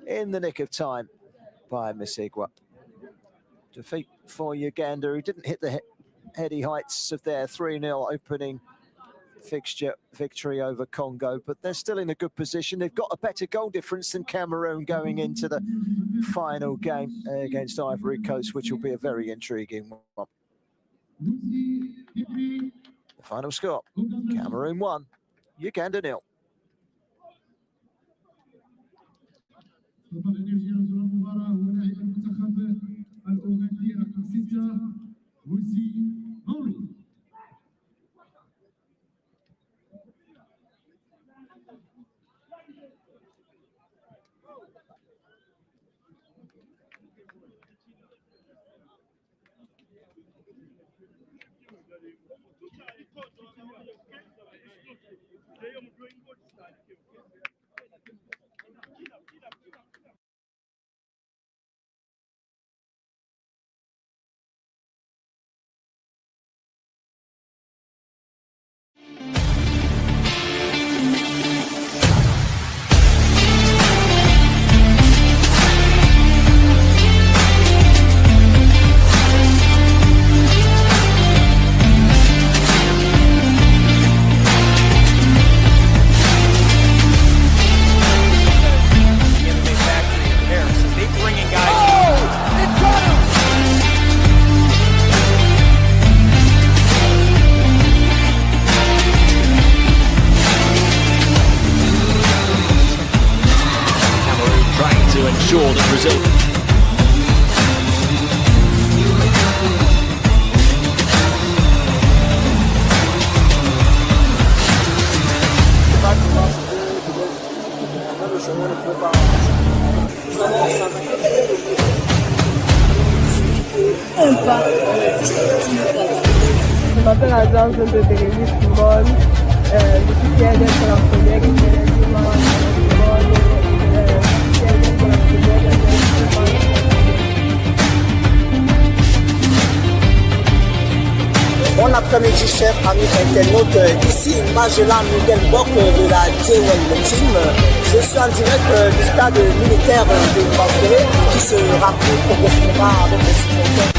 in the nick of time by Musiques. Defeat for Uganda, who didn't hit the heady heights of their 3-0 opening fixture victory over Congo, but they're still in a good position. They've got a better goal difference than Cameroon going into the final game against Ivory Coast, which will be a very intriguing one. The final score, Cameroon 1, Uganda 0. ensure that Brazil Je m'appelle Azam, je viens de Bérénice Football. Je suis fier d'être la première et Bon après-midi, chers amis internautes. Ici, Magellan Miguel Boc de la Jwel Team. Je suis en direct du stade militaire de Bambéré qui se remplit progressivement avec les supporters.